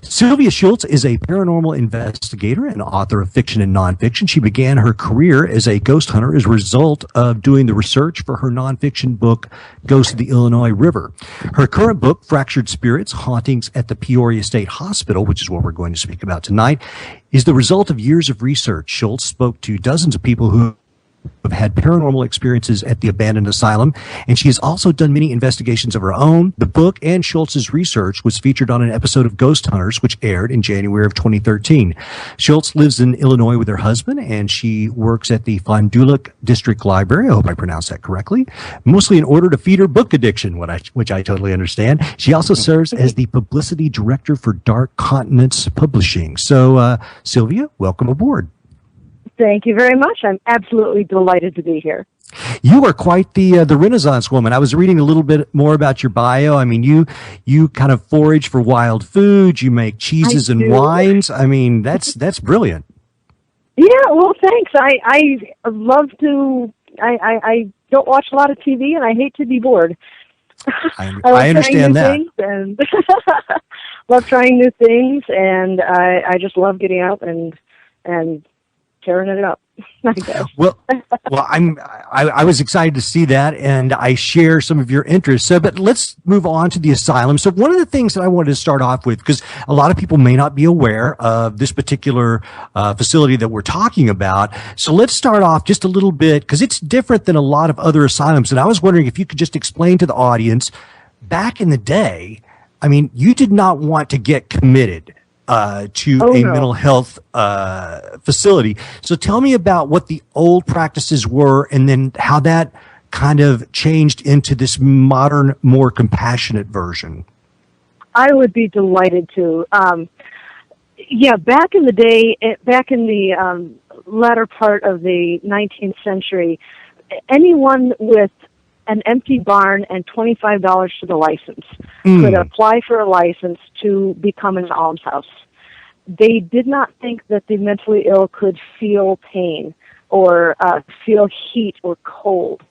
Sylvia Shultz is a paranormal investigator and author of fiction and nonfiction. She began her career as a ghost hunter as a result of doing the research for her nonfiction book, Ghosts of the Illinois River. Her current book, Fractured Spirits, Hauntings at the Peoria State Hospital, which is what we're going to speak about tonight, is the result of years of research. Shultz spoke to dozens of people who have had paranormal experiences at the abandoned asylum, and she has also done many investigations of her own. The book and Schultz's research was featured on an episode of Ghost Hunters, which aired in January of 2013. Schultz lives in Illinois with her husband, and she works at the Fond du Lac District Library. I hope I pronounced that correctly. Mostly in order to feed her book addiction, which I totally understand. She also serves as the publicity director for Dark Continents Publishing. So, Sylvia, welcome aboard. Thank you very much. I'm absolutely delighted to be here. You are quite the Renaissance woman. I was reading a little bit more about your bio. I mean, you kind of forage for wild foods. You make cheeses and wines. I mean, that's brilliant. Yeah, well, thanks. I love to. I don't watch a lot of TV, and I hate to be bored. I understand that. And love trying new things, and I just love getting out and tearing it up. Well, I was excited to see that, and I share some of your interests. So, but let's move on to the asylum. So, one of the things that I wanted to start off with, because a lot of people may not be aware of this particular facility that we're talking about. So, let's start off just a little bit, because it's different than a lot of other asylums. And I was wondering if you could just explain to the audience, back in the day, I mean, you did not want to get committed to a mental health facility. So tell me about what the old practices were, and then how that kind of changed into this modern, more compassionate version. I would be delighted to. Yeah, back in the day, back in the latter part of the 19th century, anyone with an empty barn and $25 to the license could apply for a license to become an almshouse. They did not think that the mentally ill could feel pain or feel heat or cold.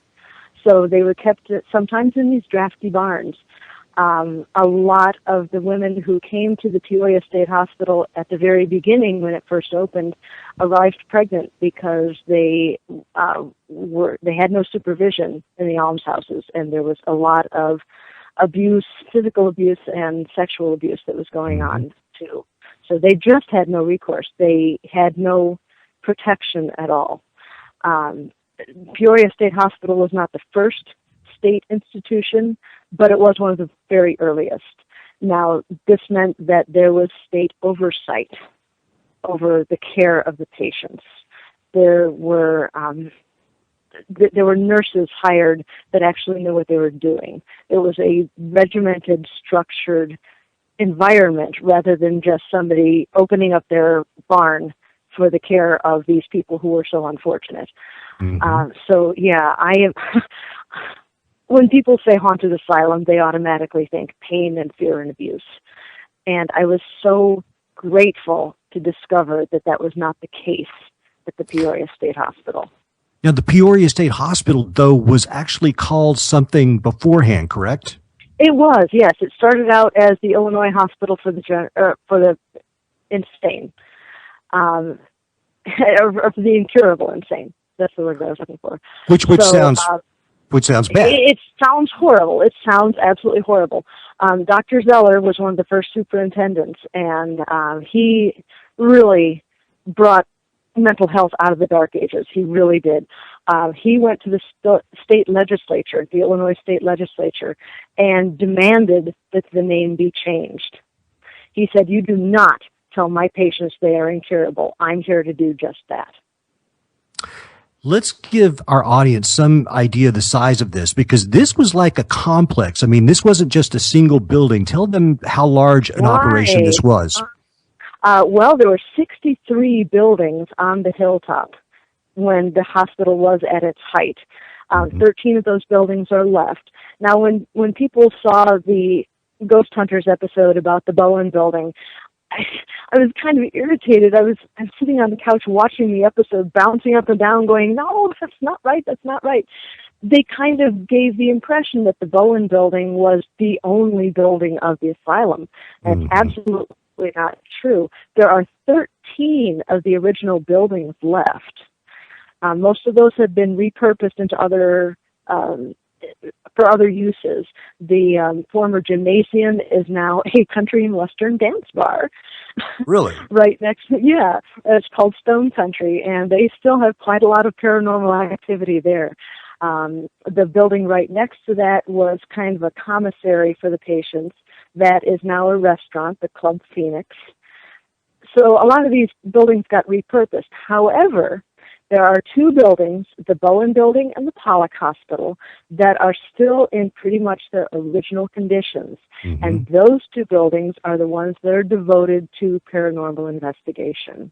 So they were kept sometimes in these drafty barns. A lot of the women who came to the Peoria State Hospital at the very beginning when it first opened arrived pregnant because they had no supervision in the almshouses, and there was a lot of abuse, physical abuse and sexual abuse that was going on too. So they just had no recourse. They had no protection at all. Peoria State Hospital was not the first state institution, but it was one of the very earliest. Now, this meant that there was state oversight over the care of the patients. There were nurses hired that actually knew what they were doing. It was a regimented, structured environment rather than just somebody opening up their barn for the care of these people who were so unfortunate. So, yeah, I am... When people say haunted asylum, they automatically think pain and fear and abuse. And I was so grateful to discover that that was not the case at the Peoria State Hospital. Now, the Peoria State Hospital, though, was actually called something beforehand, correct? It was, yes. It started out as the Illinois Hospital for the Insane, or for the incurable insane. That's the word I was looking for. Which sounds bad. It sounds horrible. It sounds absolutely horrible. Dr. Zeller was one of the first superintendents, and he really brought mental health out of the dark ages. He really did. He went to the state legislature, the Illinois state legislature, and demanded that the name be changed. He said, "You do not tell my patients they are incurable. I'm here to do just that." Let's give our audience some idea of the size of this, because this was like a complex. I mean, this wasn't just a single building. Tell them how large an operation this was. Well, there were 63 buildings on the hilltop when the hospital was at its height. 13 of those buildings are left. Now, when people saw the Ghost Hunters episode about the Bowen building, I was kind of irritated. I'm sitting on the couch watching the episode, bouncing up and down, going, "No, that's not right, that's not right." they kind of gave the impression that the Bowen building was the only building of the asylum. And it's absolutely not true. There are 13 of the original buildings left. Most of those have been repurposed into other for other uses. The former gymnasium is now a country and western dance bar. Really? Right next to, yeah, it's called Stone Country, and they still have quite a lot of paranormal activity there. The building right next to that was kind of a commissary for the patients. That is now a restaurant, the Club Phoenix. So a lot of these buildings got repurposed. However, there are two buildings, the Bowen Building and the Pollock Hospital, that are still in pretty much their original conditions. And those two buildings are the ones that are devoted to paranormal investigation.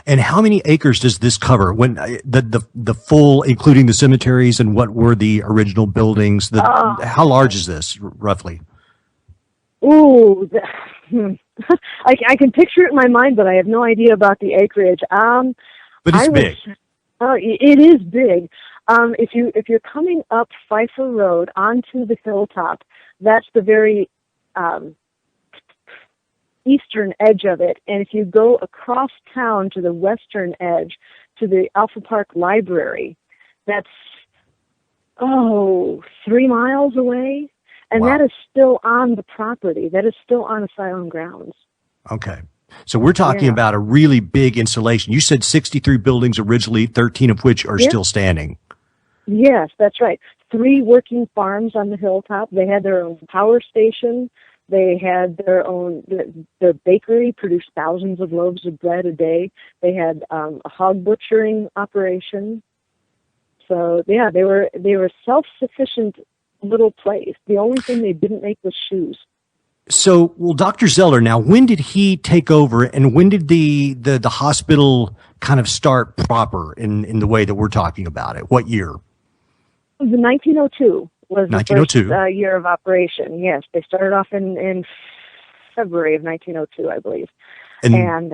And how many acres does this cover? When the full, including the cemeteries, and what were the original buildings? How large is this, roughly? Ooh, I can picture it in my mind, but I have no idea about the acreage. But it's big. It is big. If you're coming up Pfeiffer Road onto the hilltop, that's the very eastern edge of it. And if you go across town to the western edge, to the Alpha Park Library, that's 3 miles away. And that is still on the property. That is still on asylum grounds. Okay. So we're talking about a really big installation. You said 63 buildings originally, 13 of which are still standing. Yes, that's right. 3 working farms on the hilltop. They had their own power station. They had their own, their bakery produced thousands of loaves of bread a day. They had a hog butchering operation. So yeah, they were self-sufficient little place. The only thing they didn't make was shoes. So, well, Dr. Zeller, now, when did he take over, and when did the hospital kind of start proper in the way that we're talking about it? What year? The 1902 was the 1902. First year of operation. Yes, they started off in February of 1902, I believe. And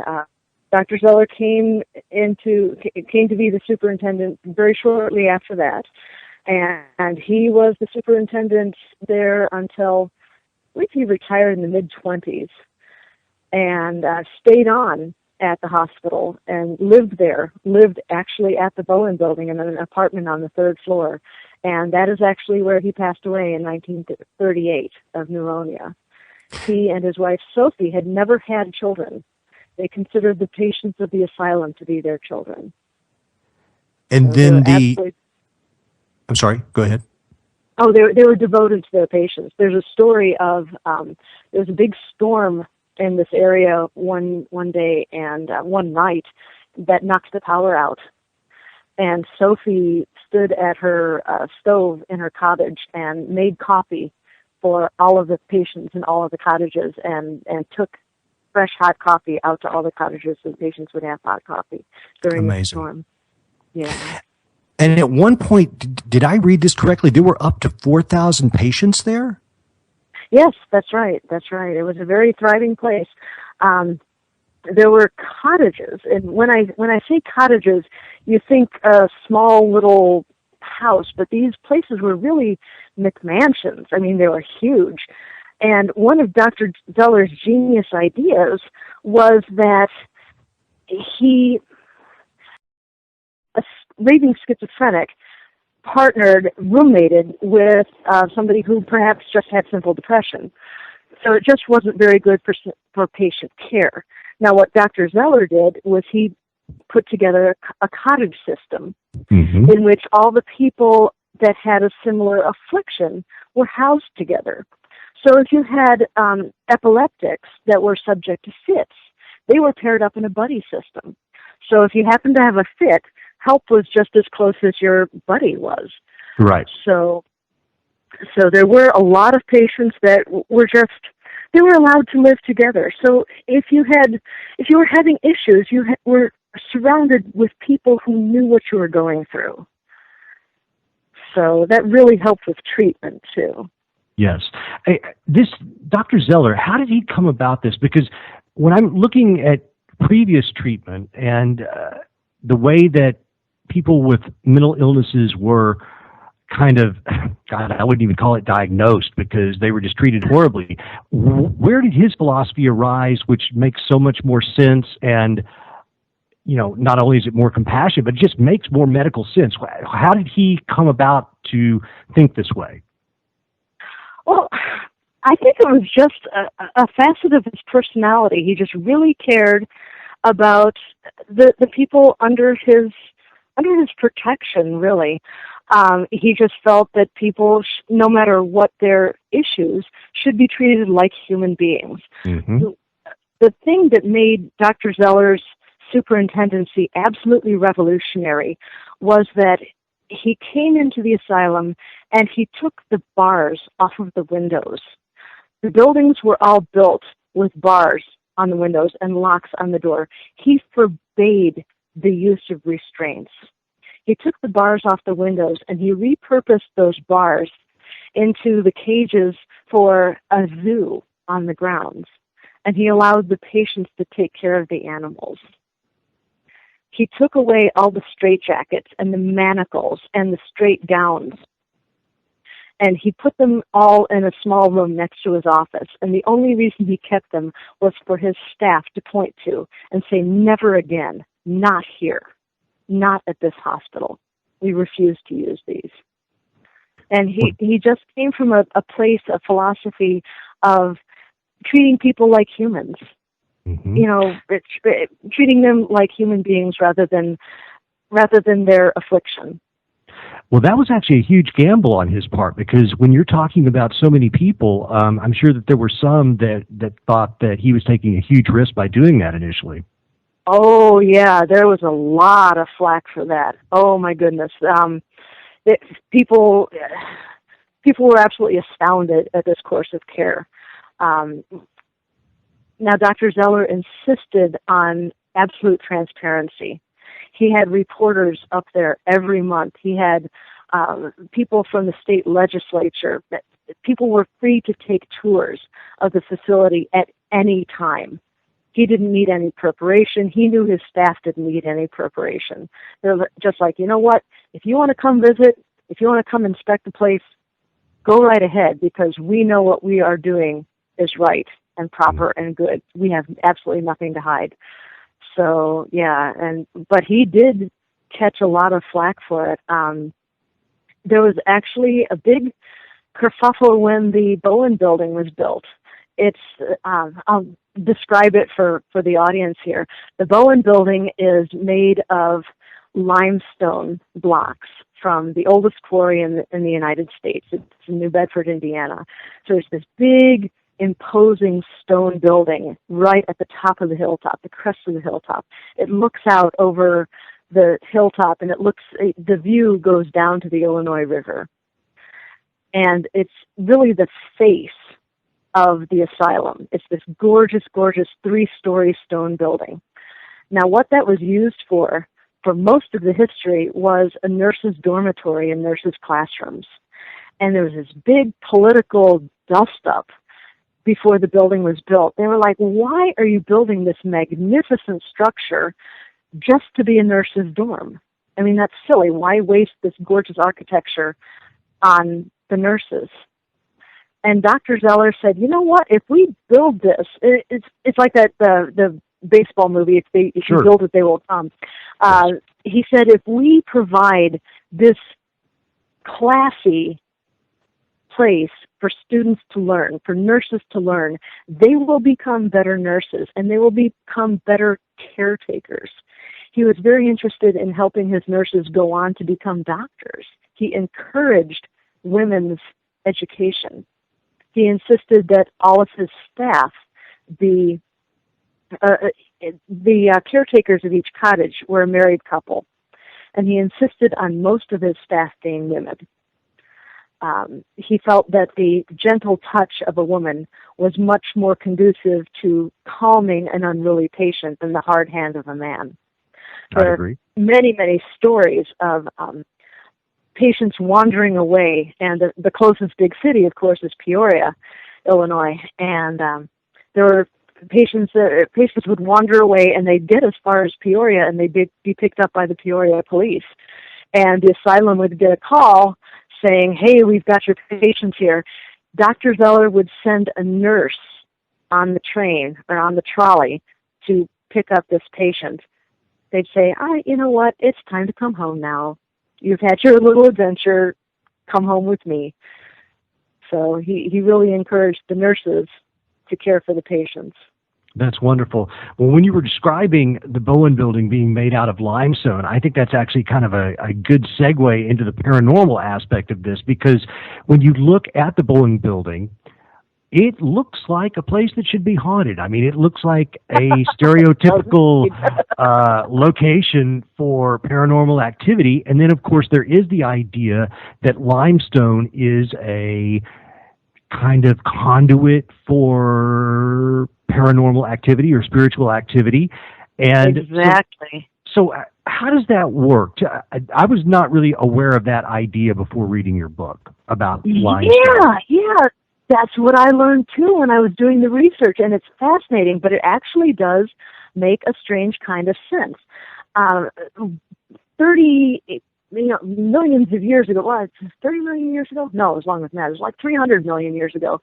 Dr. Zeller came to be the superintendent very shortly after that. And he was the superintendent there until, I believe he retired in the mid-20s, and stayed on at the hospital and lived actually at the Bowen Building in an apartment on the 3rd floor. And that is actually where he passed away in 1938 of pneumonia. He and his wife, Sophie, had never had children. They considered the patients of the asylum to be their children. And so then I'm sorry, go ahead. Oh, they were devoted to their patients. There's a story of there was a big storm in this area one day and one night that knocked the power out. And Sophie stood at her stove in her cottage and made coffee for all of the patients in all of the cottages, and took fresh hot coffee out to all the cottages so the patients would have hot coffee during the storm. Yeah. And at one point, did I read this correctly? There were up to 4,000 patients there? Yes, that's right. That's right. It was a very thriving place. There were cottages, and when I say cottages, you think a small little house, but these places were really McMansions. I mean, they were huge. And one of Dr. Zeller's genius ideas was that he, a raving schizophrenic, roommated with somebody who perhaps just had simple depression. So it just wasn't very good for patient care. Now, what Dr. Zeller did was he put together a cottage system in which all the people that had a similar affliction were housed together. So if you had epileptics that were subject to fits, they were paired up in a buddy system. So if you happened to have a fit, help was just as close as your buddy was. Right. So there were a lot of patients that were they were allowed to live together. So if you were having issues, you were surrounded with people who knew what you were going through. So that really helped with treatment too. Yes. This Dr. Zeller, how did he come about this? Because when I'm looking at previous treatment and the way that people with mental illnesses were kind of, God, I wouldn't even call it diagnosed because they were just treated horribly. Where did his philosophy arise, which makes so much more sense? And, you know, not only is it more compassionate, but it just makes more medical sense. How did he come about to think this way? Well, I think it was just a facet of his personality. He just really cared about the people under his protection, really. He just felt that people, no matter what their issues, should be treated like human beings. Mm-hmm. The thing that made Dr. Zeller's superintendency absolutely revolutionary was that he came into the asylum and he took the bars off of the windows. The buildings were all built with bars on the windows and locks on the door. He forbade the use of restraints. He took the bars off the windows and he repurposed those bars into the cages for a zoo on the grounds. And he allowed the patients to take care of the animals. He took away all the straitjackets and the manacles and the straight gowns. And he put them all in a small room next to his office. And the only reason he kept them was for his staff to point to and say, never again, not here, not at this hospital. We refuse to use these. And he just came from a place, a philosophy of treating people like humans. Mm-hmm. You know, treating them like human beings rather than their affliction. Well, that was actually a huge gamble on his part, because when you're talking about so many people, I'm sure that there were some that thought that he was taking a huge risk by doing that initially. Oh, yeah, there was a lot of flack for that. Oh, my goodness. People were absolutely astounded at this course of care. Now, Dr. Zeller insisted on absolute transparency. He had reporters up there every month. He had people from the state legislature. People were free to take tours of the facility at any time. He didn't need any preparation. He knew his staff didn't need any preparation. They're just like, you know what? If you want to come visit, if you want to come inspect the place, go right ahead, because we know what we are doing is right and proper and good. We have absolutely nothing to hide. So, yeah, but he did catch a lot of flack for it. There was actually a big kerfuffle when the Bowen building was built. It's, I'll describe it for the audience here. The Bowen building is made of limestone blocks from the oldest quarry in the United States. It's in New Bedford, Indiana. So it's this big, imposing stone building right at the top of the hilltop, the crest of the hilltop. It looks out over the hilltop, and the view goes down to the Illinois River. And it's really the face of the asylum. It's this gorgeous, gorgeous 3-story stone building. Now, what that was used for most of the history, was a nurse's dormitory and nurses' classrooms. And there was this big political dust-up before the building was built. They were like, why are you building this magnificent structure just to be a nurse's dorm? I mean, that's silly. Why waste this gorgeous architecture on the nurses? And Dr. Zeller said, you know what, if we build this, it's like that the baseball movie, if Sure. you build it, they will come. He said, if we provide this classy place for students to learn, for nurses to learn, they will become better nurses and they will become better caretakers. He was very interested in helping his nurses go on to become doctors. He encouraged women's education. He insisted that all of his staff, the caretakers of each cottage, were a married couple, and he insisted on most of his staff being women. He felt that the gentle touch of a woman was much more conducive to calming an unruly patient than the hard hand of a man. There are many, many stories of patients wandering away, and the closest big city, of course, is Peoria, Illinois, and there were patients would wander away, and they'd get as far as Peoria, and they'd be picked up by the Peoria police, and the asylum would get a call saying, hey, we've got your patients here, Dr. Zeller would send a nurse on the train or on the trolley to pick up this patient. They'd say, you know what, it's time to come home now. You've had your little adventure, come home with me. So he really encouraged the nurses to care for the patients. That's wonderful. Well, when you were describing the Bowen building being made out of limestone, I think that's actually kind of a good segue into the paranormal aspect of this, because when you look at the Bowen building, it looks like a place that should be haunted. I mean, it looks like a stereotypical location for paranormal activity. And then, of course, there is the idea that limestone is a kind of conduit for paranormal activity or spiritual activity. And exactly. So how does that work? I was not really aware of that idea before reading your book about limestone. Yeah. That's what I learned too when I was doing the research, and it's fascinating, but it actually does make a strange kind of sense. 30 millions of years ago, 30 million years ago? No, it was longer than that. It was like 300 million years ago.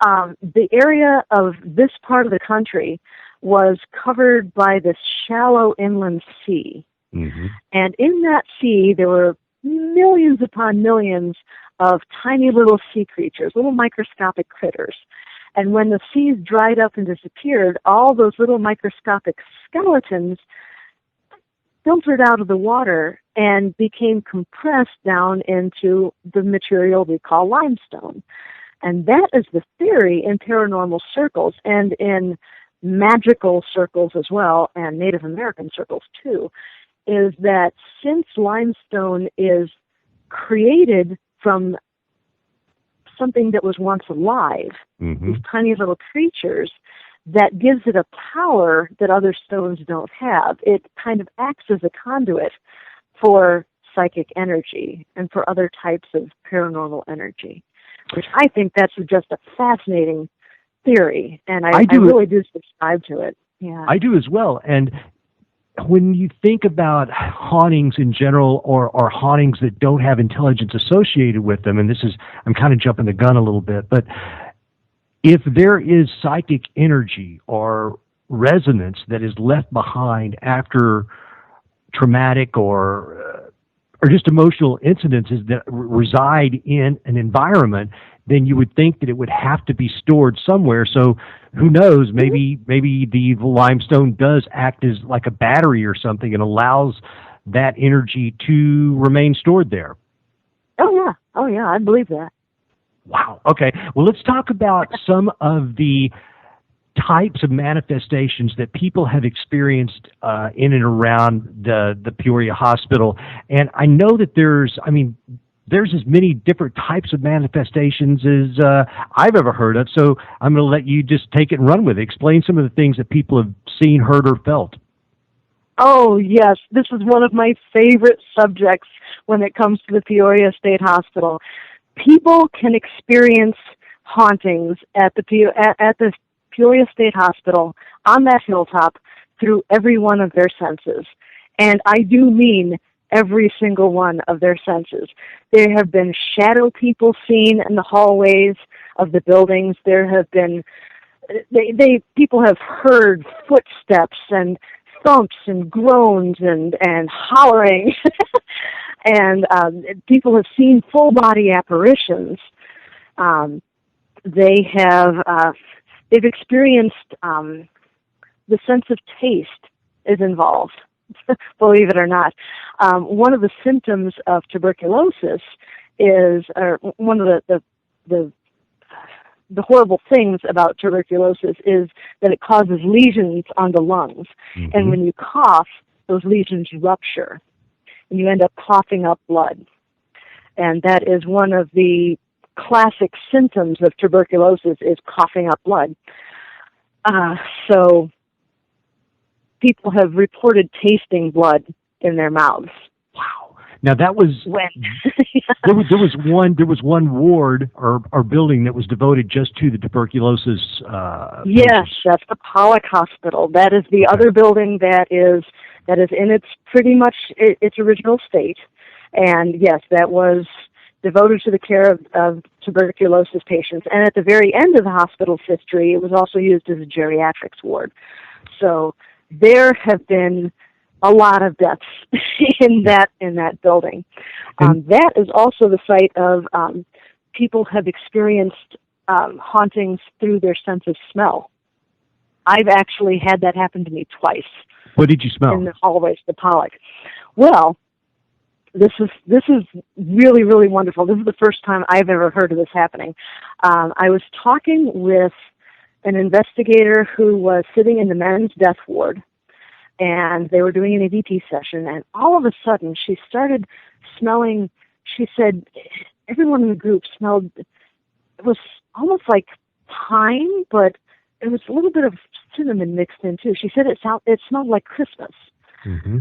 The area of this part of the country was covered by this shallow inland sea. Mm-hmm. And in that sea, there were millions upon millions of tiny little sea creatures, little microscopic critters. And when the seas dried up and disappeared, all those little microscopic skeletons filtered out of the water and became compressed down into the material we call limestone. And that is the theory in paranormal circles and in magical circles as well, and Native American circles too, is that since limestone is created from something that was once alive, these tiny little creatures, that gives it a power that other stones don't have. It kind of acts as a conduit for psychic energy and for other types of paranormal energy, which I think that's just a fascinating theory, and I really do subscribe to it. Yeah, I do as well. And when you think about hauntings in general, or hauntings that don't have intelligence associated with them, and I'm kind of jumping the gun a little bit, but if there is psychic energy or resonance that is left behind after traumatic or just emotional incidences that reside in an environment, then you would think that it would have to be stored somewhere. So who knows, maybe the limestone does act as like a battery or something and allows that energy to remain stored there. Oh yeah, I believe that. Wow. Okay. Well, let's talk about some of the types of manifestations that people have experienced in and around the Peoria Hospital. And I know that there's as many different types of manifestations as I've ever heard of. So I'm going to let you just take it and run with it. Explain some of the things that people have seen, heard, or felt. Oh, yes. This is one of my favorite subjects when it comes to the Peoria State Hospital. People can experience hauntings at the Peoria State Hospital on that hilltop through every one of their senses. And I do mean every single one of their senses. There have been shadow people seen in the hallways of the buildings. There have been, people have heard footsteps and thumps and groans and hollering. And people have seen full-body apparitions. They've experienced the sense of taste is involved, believe it or not. One of the symptoms of tuberculosis is, or one of the horrible things about tuberculosis is that it causes lesions on the lungs. Mm-hmm. And when you cough, those lesions rupture, and you end up coughing up blood. And that is one of the classic symptoms of tuberculosis, is coughing up blood. So people have reported tasting blood in their mouths. Wow. Now that was when there was one ward or building that was devoted just to the tuberculosis. Yes, patients. That's the Pollock Hospital. That is the other building that is in its pretty much its original state. And yes, that was devoted to the care of tuberculosis patients. And at the very end of the hospital's history, it was also used as a geriatrics ward. So there have been a lot of deaths in that building. That is also the site of people have experienced hauntings through their sense of smell. I've actually had that happen to me twice. What did you smell? In the hallways to Pollock. Well, this is really, really wonderful. This is the first time I've ever heard of this happening. I was talking with an investigator who was sitting in the men's death ward, and they were doing an EVP session, and all of a sudden she started smelling, she said everyone in the group smelled, it was almost like pine, but it was a little bit of cinnamon mixed in too. She said it smelled like Christmas. Mm-hmm.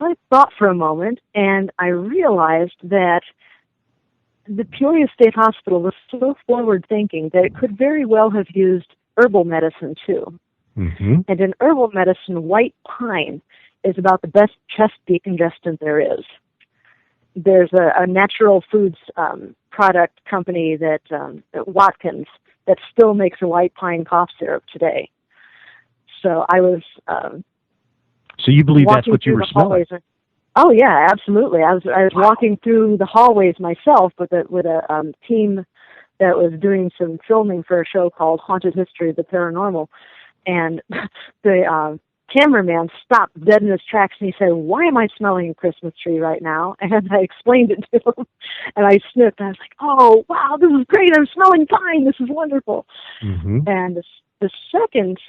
I thought for a moment, and I realized that the Peoria State Hospital was so forward-thinking that it could very well have used herbal medicine too. Mm-hmm. And in herbal medicine, white pine is about the best chest decongestant there is. There's a natural foods product company that Watkins that still makes a white pine cough syrup today. So I was so you believe that's what you were smelling? Oh yeah, absolutely. I was walking through the hallways myself with a team that was doing some filming for a show called Haunted History of the Paranormal, and the cameraman stopped dead in his tracks and he said, "Why am I smelling a Christmas tree right now?" And I explained it to him, and I sniffed. I was like, "Oh wow, this is great! I'm smelling pine. This is wonderful." Mm-hmm. And the second.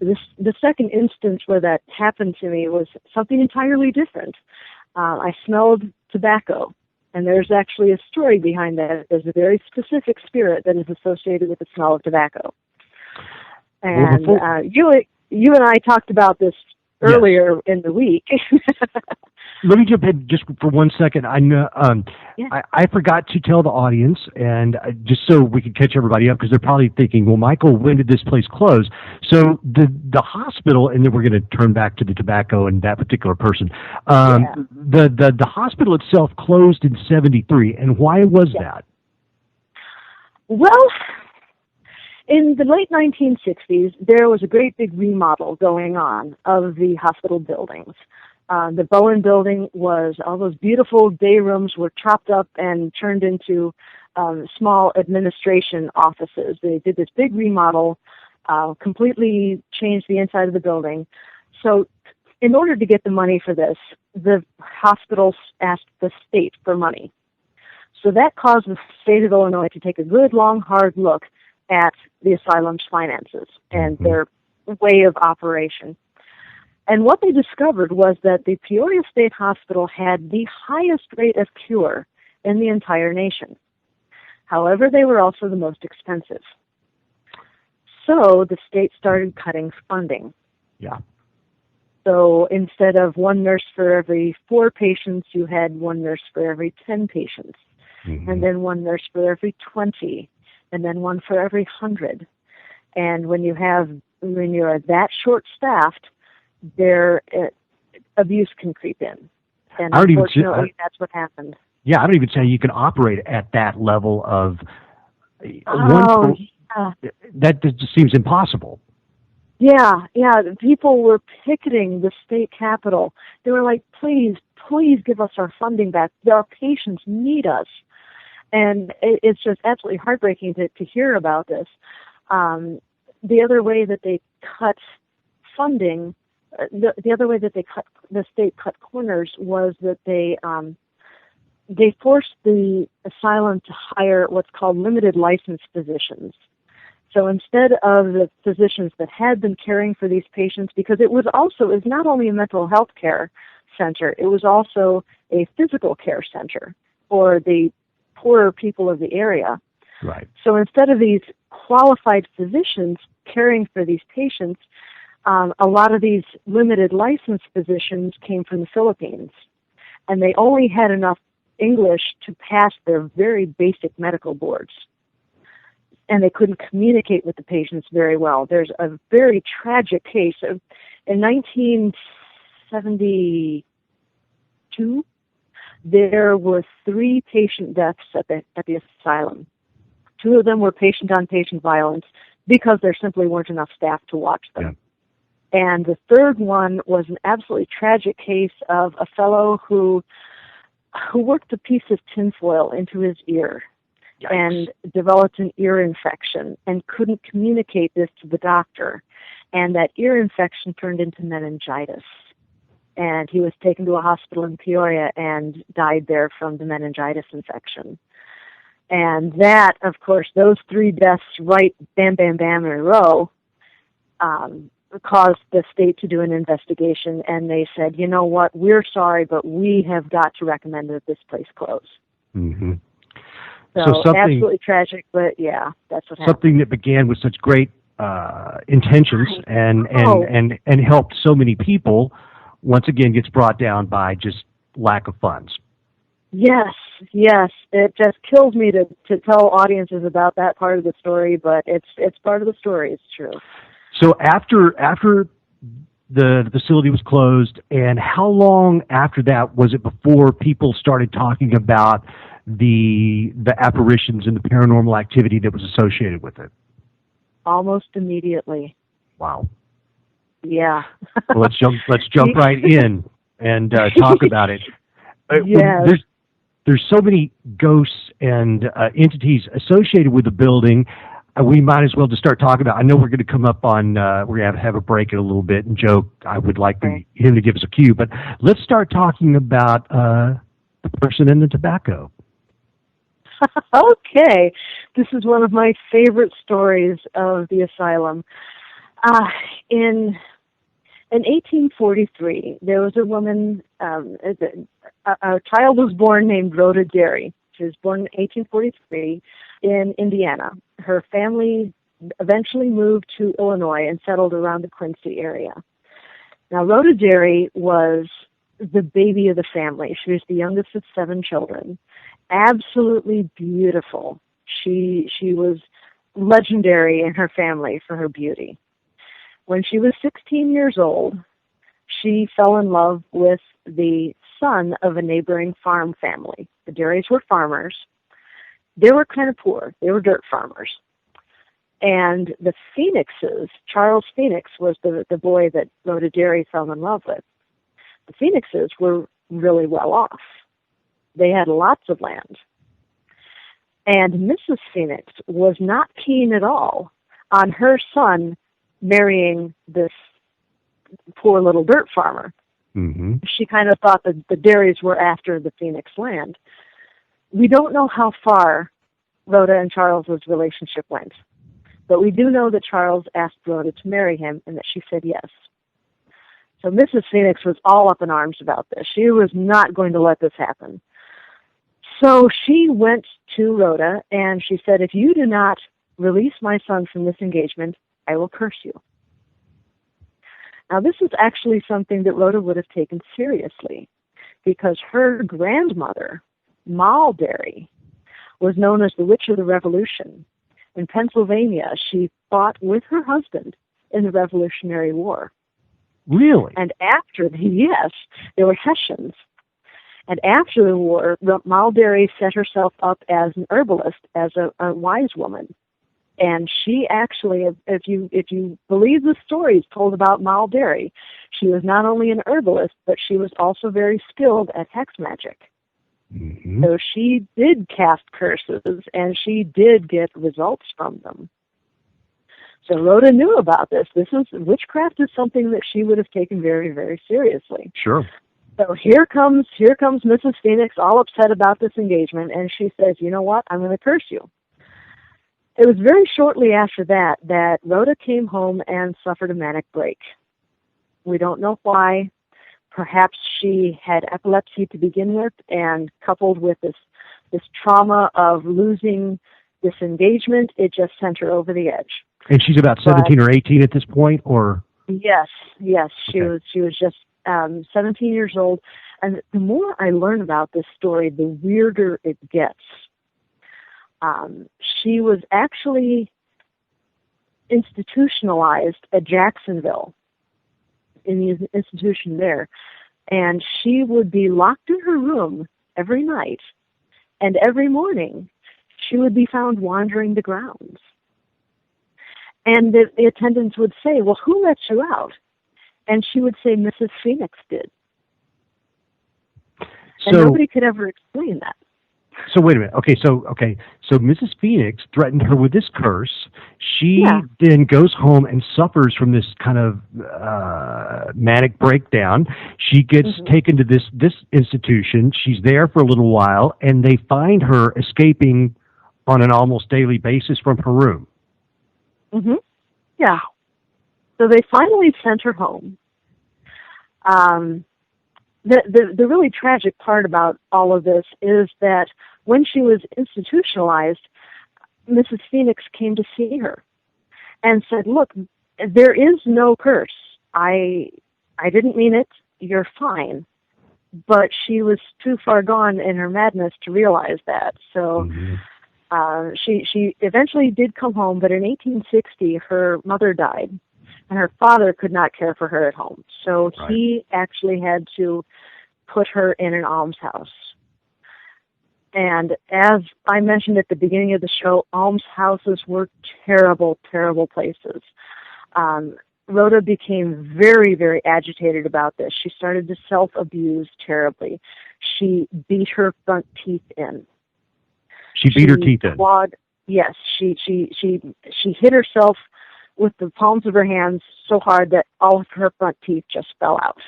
The second instance where that happened to me was something entirely different. I smelled tobacco, and there's actually a story behind that. There's a very specific spirit that is associated with the smell of tobacco. And you and I talked about this earlier in the week. Let me jump in just for 1 second. I know I forgot to tell the audience, and just so we can catch everybody up, because they're probably thinking, "Well, Michael, when did this place close?" So the hospital, and then we're going to turn back to the tobacco and that particular person. The hospital itself closed in '73, and why was that? Well, in the late 1960s, there was a great big remodel going on of the hospital buildings. The Bowen building was, all those beautiful day rooms were chopped up and turned into small administration offices. They did this big remodel, completely changed the inside of the building. So in order to get the money for this, the hospitals asked the state for money. So that caused the state of Illinois to take a good, long, hard look at the asylum's finances and their way of operation. And what they discovered was that the Peoria State Hospital had the highest rate of cure in the entire nation. However, they were also the most expensive. So the state started cutting funding. Yeah. So instead of one nurse for every 4 patients, you had one nurse for every 10 patients, and then one nurse for every 20, and then one for every 100. And when you're that short-staffed, their abuse can creep in. And unfortunately, that's what happened. Yeah, I don't even say you can operate at that level of that just seems impossible. Yeah. People were picketing the state capitol. They were like, please give us our funding back. Our patients need us. And it's just absolutely heartbreaking to hear about this. The other way that they cut funding, the other way that the state cut corners was that they forced the asylum to hire what's called limited license physicians. So instead of the physicians that had been caring for these patients, because it was not only a mental health care center, it was also a physical care center for the poorer people of the area. Right. So instead of these qualified physicians caring for these patients, a lot of these limited license physicians came from the Philippines, and they only had enough English to pass their very basic medical boards, and they couldn't communicate with the patients very well. There's a very tragic case of, in 1972, there were 3 patient deaths at the asylum. 2 of them were patient-on-patient violence because there simply weren't enough staff to watch them. Yeah. And the 3rd one was an absolutely tragic case of a fellow who worked a piece of tinfoil into his ear. Yikes. And developed an ear infection and couldn't communicate this to the doctor. And that ear infection turned into meningitis. And he was taken to a hospital in Peoria and died there from the meningitis infection. And that, of course, those 3 deaths right bam, bam, bam in a row caused the state to do an investigation. And they said, you know what, we're sorry, but we have got to recommend that this place close. Mm-hmm. So absolutely tragic, but yeah, that's what happened. Something that began with such great intentions and helped so many people, once again gets brought down by just lack of funds. Yes. It just kills me to tell audiences about that part of the story, but it's part of the story. It's true. So after the facility was closed, and how long after that was it before people started talking about the apparitions and the paranormal activity that was associated with it? Almost immediately. Wow. Yeah. Well, let's jump right in and talk about it. Yes. There's so many ghosts and entities associated with the building. We might as well just start talking about. I know we're going to come up on. We're going to have a break in a little bit, and Joe, I would like him to give us a cue. But let's start talking about the person in the tobacco. Okay, this is one of my favorite stories of the asylum. In 1843, there was a woman, a child was born named Rhoda Dairy. She was born in 1843 in Indiana. Her family eventually moved to Illinois and settled around the Quincy area. Now, Rhoda Dairy was the baby of the family. She was the youngest of 7 children. Absolutely beautiful. She was legendary in her family for her beauty. When she was 16 years old, she fell in love with the son of a neighboring farm family. The Dairys were farmers. They were kind of poor. They were dirt farmers. And the Phoenixes, Charles Phoenix was the boy that Rhoda Dairy fell in love with. The Phoenixes were really well off. They had lots of land. And Mrs. Phoenix was not keen at all on her son marrying this poor little dirt farmer. Mm-hmm. She kind of thought that the Dairys were after the Phoenix land. We don't know how far Rhoda and Charles's relationship went, but we do know that Charles asked Rhoda to marry him and that she said yes. So Mrs. Phoenix was all up in arms about this. She was not going to let this happen. So she went to Rhoda and she said, if you do not release my son from this engagement, I will curse you. Now, this is actually something that Rhoda would have taken seriously because her grandmother, Moll Dairy, was known as the Witch of the Revolution. In Pennsylvania, she fought with her husband in the Revolutionary War. Really? And after, yes, they were Hessians. And after the war, Moll Dairy set herself up as an herbalist, as a wise woman. And she actually, if you believe the stories told about Moll Dairy, she was not only an herbalist, but she was also very skilled at hex magic. Mm-hmm. So she did cast curses, and she did get results from them. So Rhoda knew about this. Witchcraft is something that she would have taken very, very seriously. Sure. So here comes Mrs. Phoenix, all upset about this engagement, and she says, you know what, I'm going to curse you. It was very shortly after that Rhoda came home and suffered a manic break. We don't know why. Perhaps she had epilepsy to begin with, and coupled with this trauma of losing this engagement, it just sent her over the edge. And she's about 17 or 18 at this point, or? Yes. Okay. She was just 17 years old. And the more I learn about this story, the weirder it gets. She was actually institutionalized at Jacksonville, in the institution there. And she would be locked in her room every night, and every morning she would be found wandering the grounds. And the attendants would say, well, who let you out? And she would say, Mrs. Phoenix did. And nobody could ever explain that. So wait a minute. Okay, so Mrs. Phoenix threatened her with this curse. She then goes home and suffers from this kind of manic breakdown. She gets taken to this institution. She's there for a little while, and they find her escaping on an almost daily basis from her room. Mm-hmm. Yeah. So they finally sent her home. The really tragic part about all of this is that when she was institutionalized, Mrs. Phoenix came to see her and said, look, there is no curse. I didn't mean it. You're fine. But she was too far gone in her madness to realize that. So she eventually did come home, but in 1860, her mother died. And her father could not care for her at home. So he actually had to put her in an almshouse. And as I mentioned at the beginning of the show, almshouses were terrible, terrible places. Rhoda became very, very agitated about this. She started to self-abuse terribly. She beat her front teeth in. She beat her teeth in? Yes. She hit herself with the palms of her hands so hard that all of her front teeth just fell out.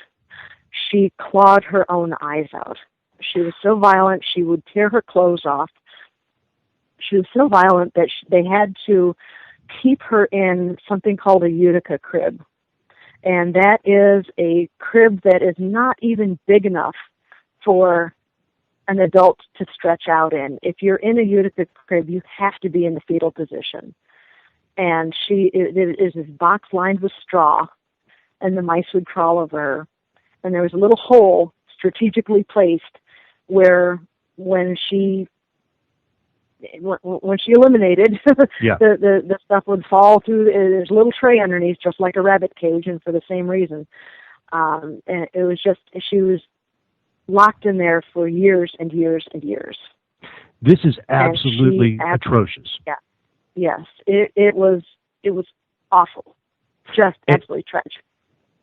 She clawed her own eyes out. She was so violent, she would tear her clothes off. She was so violent that they had to keep her in something called a Utica crib. And that is a crib that is not even big enough for an adult to stretch out in. If you're in a Utica crib, you have to be in the fetal position. And it is this box lined with straw, and the mice would crawl over her. And there was a little hole strategically placed where when she eliminated, the stuff would fall through. There's a little tray underneath, just like a rabbit cage, and for the same reason. And it was just, she was locked in there for years and years and years. This is absolutely atrocious. Yeah. Yes, it was awful, just absolutely tragic.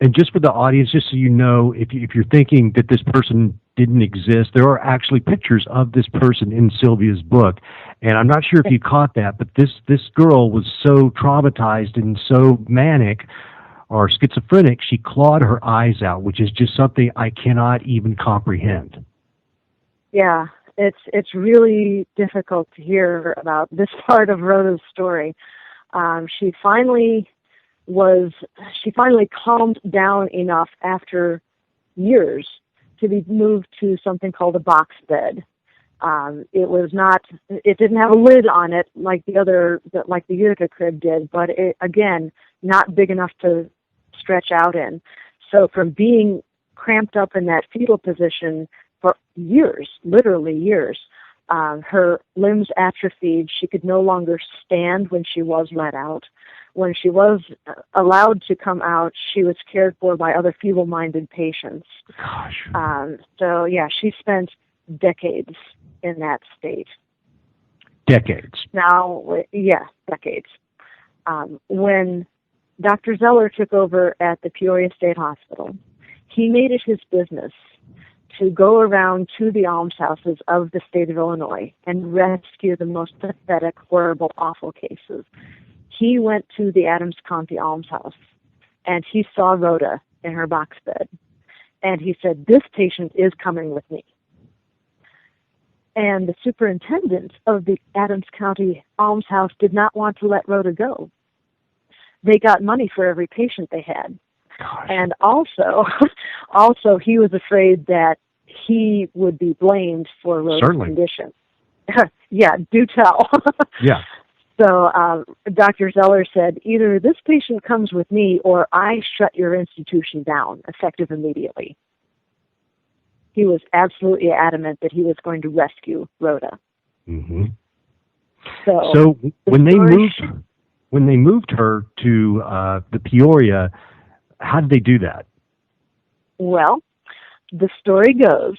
And just for the audience, just so you know, if you're thinking that this person didn't exist, there are actually pictures of this person in Sylvia's book. And I'm not sure if you caught that, but this girl was so traumatized and so manic or schizophrenic, she clawed her eyes out, which is just something I cannot even comprehend. Yeah. It's really difficult to hear about this part of Rhoda's story. She finally calmed down enough after years to be moved to something called a box bed. It didn't have a lid on it like the Utica crib did, but again, not big enough to stretch out in. So from being cramped up in that fetal position for years, literally years, her limbs atrophied. She could no longer stand when she was let out. When she was allowed to come out, she was cared for by other feeble-minded patients. Gosh. So, yeah, she spent decades in that state. Decades? Now, yeah, decades. When Dr. Zeller took over at the Peoria State Hospital, he made it his business to go around to the almshouses of the state of Illinois and rescue the most pathetic, horrible, awful cases. He went to the Adams County Almshouse, and he saw Rhoda in her box bed. And he said, this patient is coming with me. And the superintendent of the Adams County Almshouse did not want to let Rhoda go. They got money for every patient they had. Gosh. And also he was afraid that he would be blamed for Rhoda's condition. Yeah, do tell. Yeah. So Dr. Zeller said, either this patient comes with me or I shut your institution down, effective immediately. He was absolutely adamant that he was going to rescue Rhoda. Mm-hmm. So when they moved her to the Peoria, how did they do that? Well, the story goes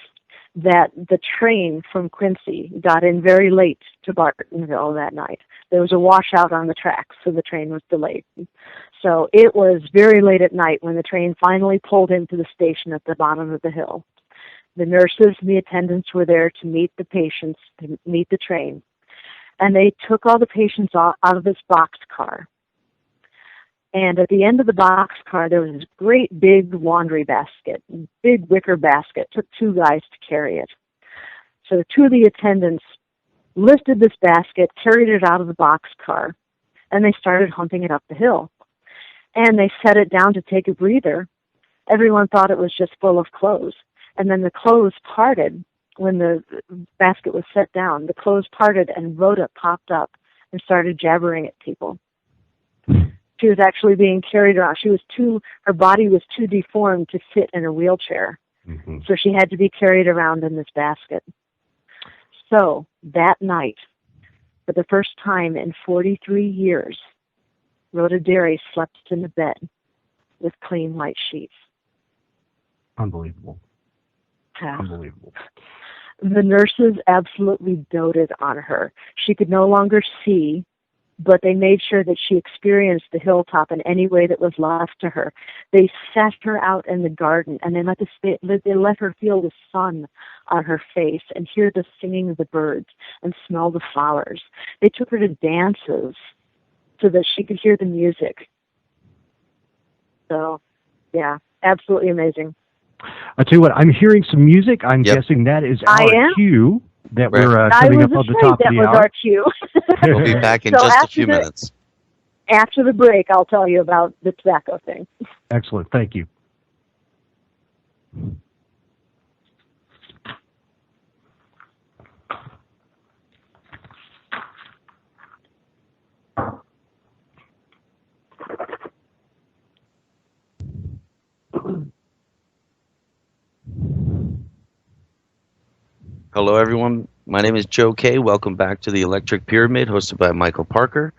that the train from Quincy got in very late to Bartonville that night. There was a washout on the tracks, so the train was delayed. So it was very late at night when the train finally pulled into the station at the bottom of the hill. The nurses and the attendants were there to meet the patients, to meet the train. And they took all the patients out of this boxcar. And at the end of the boxcar, there was this great big laundry basket, big wicker basket. It took 2 guys to carry it. So 2 of the attendants lifted this basket, carried it out of the boxcar, and they started humping it up the hill. And they set it down to take a breather. Everyone thought it was just full of clothes. And then the clothes parted when the basket was set down. The clothes parted, and Rhoda popped up and started jabbering at people. She was actually being carried around. Her body was too deformed to fit in a wheelchair. Mm-hmm. So she had to be carried around in this basket. So that night, for the first time in 43 years, Rhoda Dairy slept in a bed with clean white sheets. Unbelievable. Unbelievable. The nurses absolutely doted on her. She could no longer see, but they made sure that she experienced the hilltop in any way that was left to her. They set her out in the garden, and they let her feel the sun on her face and hear the singing of the birds and smell the flowers. They took her to dances so that she could hear the music. So, yeah, absolutely amazing. I tell you what, I'm hearing some music. I'm guessing that is our cue that we're coming up on the top of the hour. That was our cue. We'll be back in just a few minutes. After the break, I'll tell you about the tobacco thing. Excellent. Thank you. Hello, everyone. My name is Joe Kay. Welcome back to the Electric Pyramid, hosted by Michael Parker.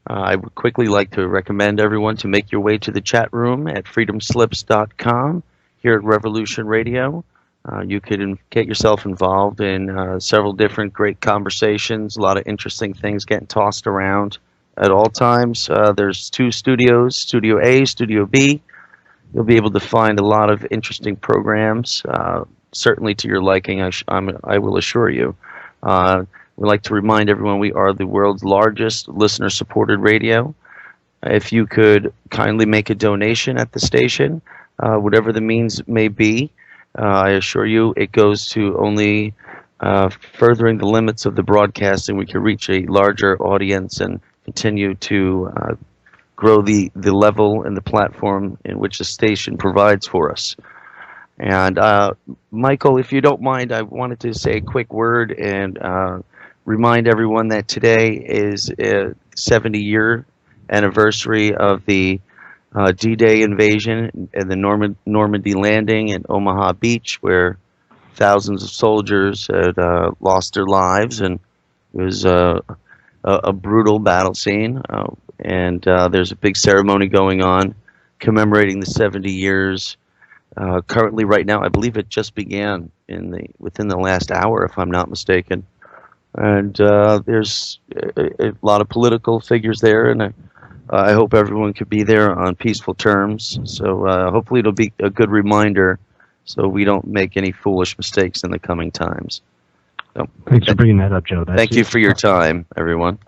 I would quickly like to recommend everyone to make your way to the chat room at freedomslips.com here at Revolution Radio. You could get yourself involved in several different great conversations, a lot of interesting things getting tossed around at all times. There's 2 studios, Studio A, Studio B. You'll be able to find a lot of interesting programs, certainly to your liking, I will assure you. We'd like to remind everyone we are the world's largest listener-supported radio. If you could kindly make a donation at the station, whatever the means may be, I assure you it goes to only furthering the limits of the broadcasting. We can reach a larger audience and continue to grow the level and the platform in which the station provides for us. And Michael, if you don't mind, I wanted to say a quick word and remind everyone that today is a 70-year anniversary of the D-Day invasion and the Normandy landing at Omaha Beach, where thousands of soldiers had lost their lives, and it was a brutal battle scene. And there's a big ceremony going on commemorating the 70 years. Currently, right now, I believe it just began within the last hour, if I'm not mistaken. And there's a lot of political figures there, and I hope everyone could be there on peaceful terms. So hopefully it'll be a good reminder so we don't make any foolish mistakes in the coming times. So, thanks for bringing that up, Joe. Thank you for your time, everyone.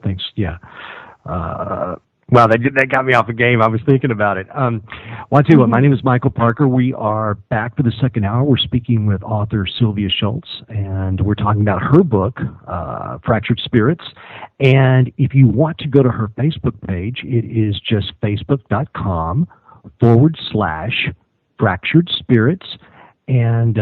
Thanks. Yeah. Wow, that got me off a game. I was thinking about it. Well, I'll tell you what, my name is Michael Parker. We are back for the second hour. We're speaking with author Sylvia Shultz, and we're talking about her book, Fractured Spirits. And if you want to go to her Facebook page, it is just facebook.com/Fractured Spirits. And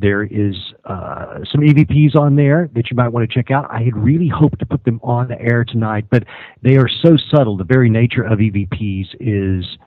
there is some EVPs on there that you might want to check out. I had really hoped to put them on the air tonight, but they are so subtle. The very nature of EVPs is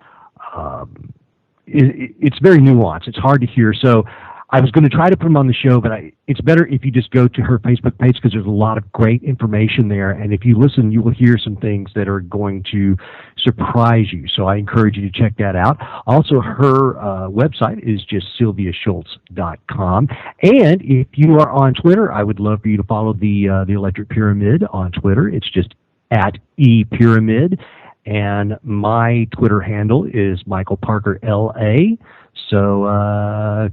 it's very nuanced. It's hard to hear. So I was going to try to put them on the show, but it's better if you just go to her Facebook page because there's a lot of great information there. And if you listen, you will hear some things that are going to surprise you. So I encourage you to check that out. Also, her website is just sylviashultz.com. And if you are on Twitter, I would love for you to follow the Electric Pyramid on Twitter. It's just at ePyramid. And my Twitter handle is Michael Parker LA. So,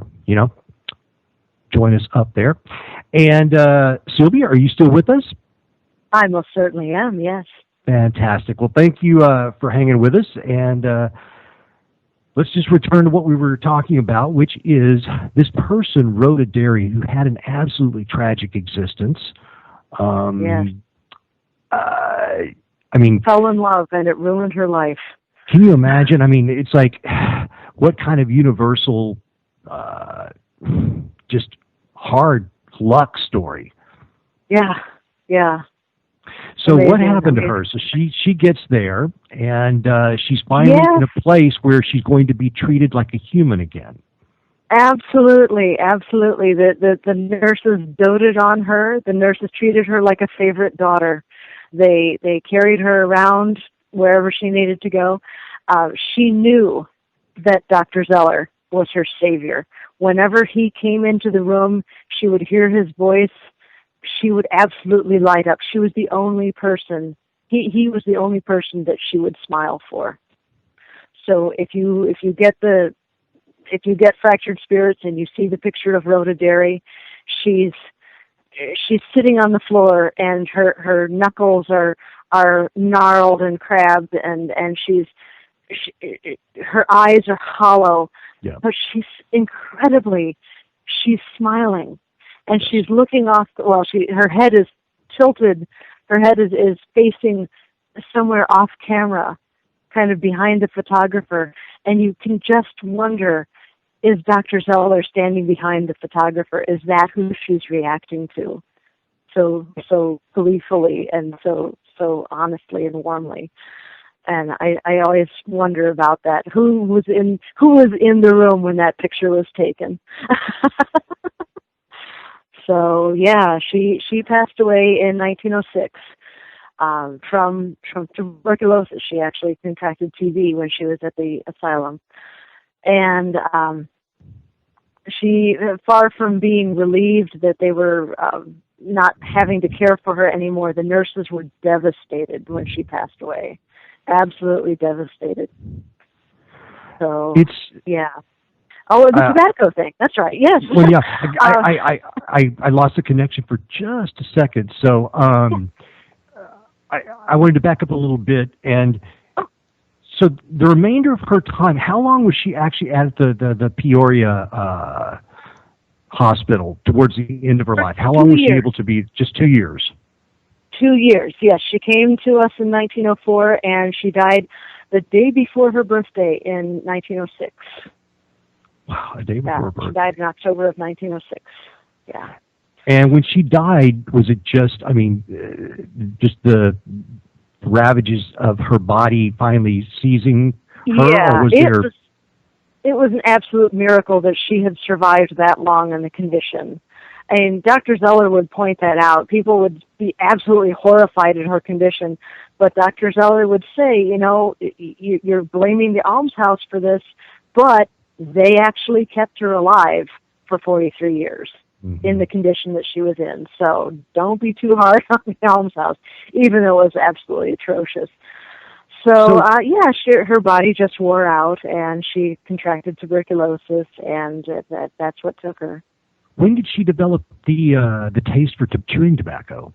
join us up there. And Sylvia, are you still with us? I most certainly am, yes. Fantastic. Well, thank you for hanging with us. And let's just return to what we were talking about, which is this person, Rhoda Dairy, who had an absolutely tragic existence. Yes. I mean, fell in love, and it ruined her life. Can you imagine? I mean, it's like, what kind of universal, just hard luck story. Yeah, yeah. So amazing. What happened to her? So she gets there, and she's finally in a place where she's going to be treated like a human again. Absolutely, absolutely. The nurses doted on her. The nurses treated her like a favorite daughter. They carried her around wherever she needed to go. She knew that Dr. Zeller was her savior. Whenever he came into the room, she would hear his voice. She would absolutely light up. She was the only person. He was the only person that she would smile for. So if you get Fractured Spirits and you see the picture of Rhoda Dairy, she's sitting on the floor, and her knuckles are gnarled and crabbed, and her eyes are hollow, but she's smiling, and she's looking off. Well, her head is tilted. Her head is facing somewhere off camera, kind of behind the photographer, and you can just wonder, is Dr. Zeller standing behind the photographer? Is that who she's reacting to? So gleefully and so honestly and warmly. And I always wonder about that. Who was in the room when that picture was taken? So yeah, she passed away in 1906 from tuberculosis. She actually contracted TB when she was at the asylum, and she, far from being relieved that they were not having to care for her anymore, the nurses were devastated when she passed away. Absolutely devastated. So yeah. Oh, the tobacco thing. That's right. Yes. Well, yeah. I lost the connection for just a second. So I wanted to back up a little bit. And so the remainder of her time, how long was she actually at the Peoria hospital towards the end of her life? How long was she able to be? Just 2 years. 2 years, yes. She came to us in 1904, and she died the day before her birthday in 1906. Wow, a day before her birthday. She died in October of 1906. Yeah. And when she died, was it just the ravages of her body finally seizing her? Yeah, or was it was an absolute miracle that she had survived that long in the condition. And Dr. Zeller would point that out. People would be absolutely horrified at her condition. But Dr. Zeller would say, you're blaming the almshouse for this, but they actually kept her alive for 43 years in the condition that she was in. So don't be too hard on the almshouse, even though it was absolutely atrocious. So her body just wore out, and she contracted tuberculosis, and that's what took her. When did she develop the taste for chewing tobacco?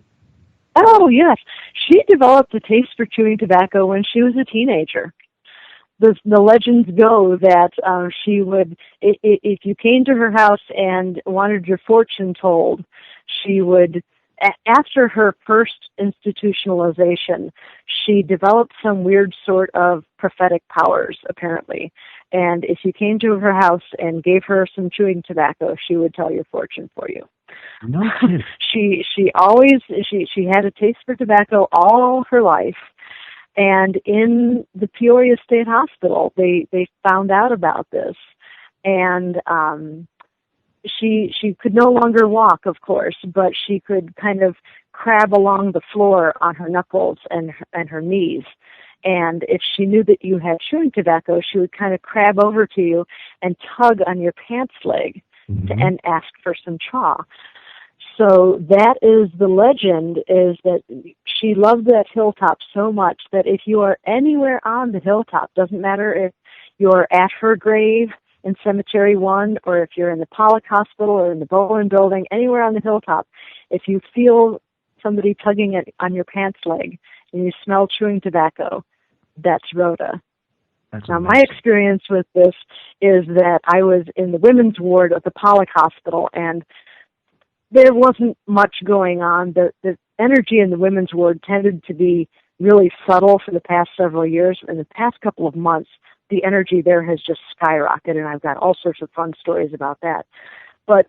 Oh, yes. She developed the taste for chewing tobacco when she was a teenager. The legends go that she would, if you came to her house and wanted your fortune told, she would, after her first institutionalization, she developed some weird sort of prophetic powers, apparently. And if you came to her house and gave her some chewing tobacco, she would tell your fortune for you. No kidding. She had a taste for tobacco all her life. And in the Peoria State Hospital, they found out about this. And she could no longer walk, of course, but she could kind of crab along the floor on her knuckles and her knees. And if she knew that you had chewing tobacco, she would kind of crab over to you and tug on your pants leg and ask for some chaw. So that is the legend, is that she loved that hilltop so much that if you are anywhere on the hilltop, doesn't matter if you're at her grave in Cemetery 1 or if you're in the Pollock Hospital or in the Bowen Building, anywhere on the hilltop, if you feel somebody tugging on your pants leg and you smell chewing tobacco, that's Rhoda. Now, my experience with this is that I was in the women's ward of the Pollock Hospital, and there wasn't much going on. The energy in the women's ward tended to be really subtle for the past several years. In the past couple of months, the energy there has just skyrocketed, and I've got all sorts of fun stories about that. But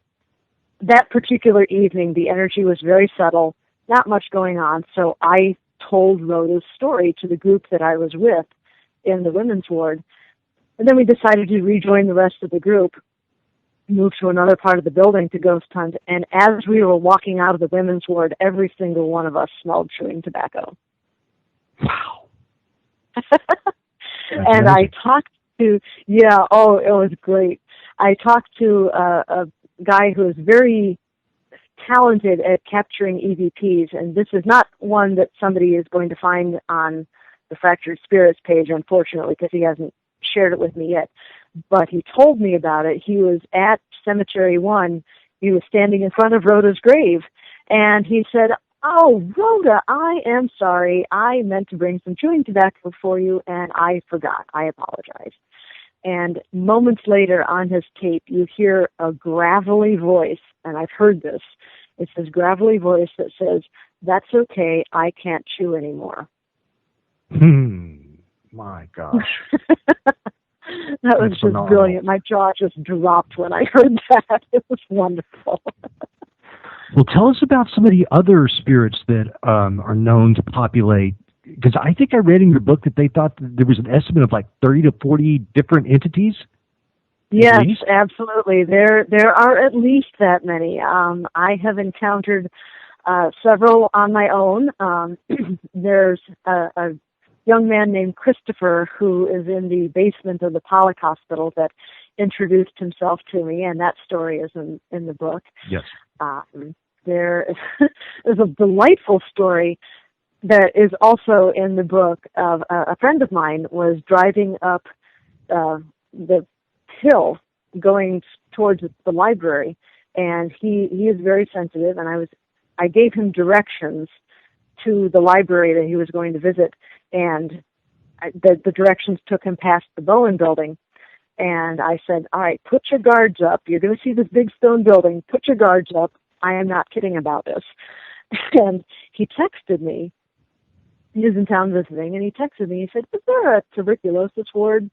that particular evening, the energy was very subtle, not much going on, so I told Rhoda's story to the group that I was with in the women's ward. And then we decided to rejoin the rest of the group, move to another part of the building to ghost hunt. And as we were walking out of the women's ward, every single one of us smelled chewing tobacco. Wow. And I talked to, it was great. I talked to a guy who is very talented at capturing EVPs, and this is not one that somebody is going to find on the Fractured Spirits page, unfortunately, because he hasn't shared it with me yet. But he told me about it. He was at Cemetery 1. He was standing in front of Rhoda's grave, and he said, "Oh, Rhoda, I am sorry. I meant to bring some chewing tobacco for you, and I forgot. I apologize." And moments later on his tape, you hear a gravelly voice, and I've heard this. It's this gravelly voice that says, "That's okay, I can't chew anymore." My gosh. That was just brilliant. My jaw just dropped when I heard that. It was wonderful. Well, tell us about some of the other spirits that are known to populate, because I think I read in your book that they thought that there was an estimate of like 30 to 40 different entities. Yes, absolutely. There are at least that many. I have encountered several on my own. There's a young man named Christopher who is in the basement of the Pollock Hospital that introduced himself to me, and that story is in the book. Yes. There is a delightful story that is also in the book of a friend of mine was driving up the hill going towards the library, and he is very sensitive, and I gave him directions to the library that he was going to visit, and the directions took him past the Bowen Building. And I said, "All right, put your guards up. You're going to see this big stone building. Put your guards up. I am not kidding about this." And he texted me. He was in town visiting, and he texted me. He said, "Is there a tuberculosis ward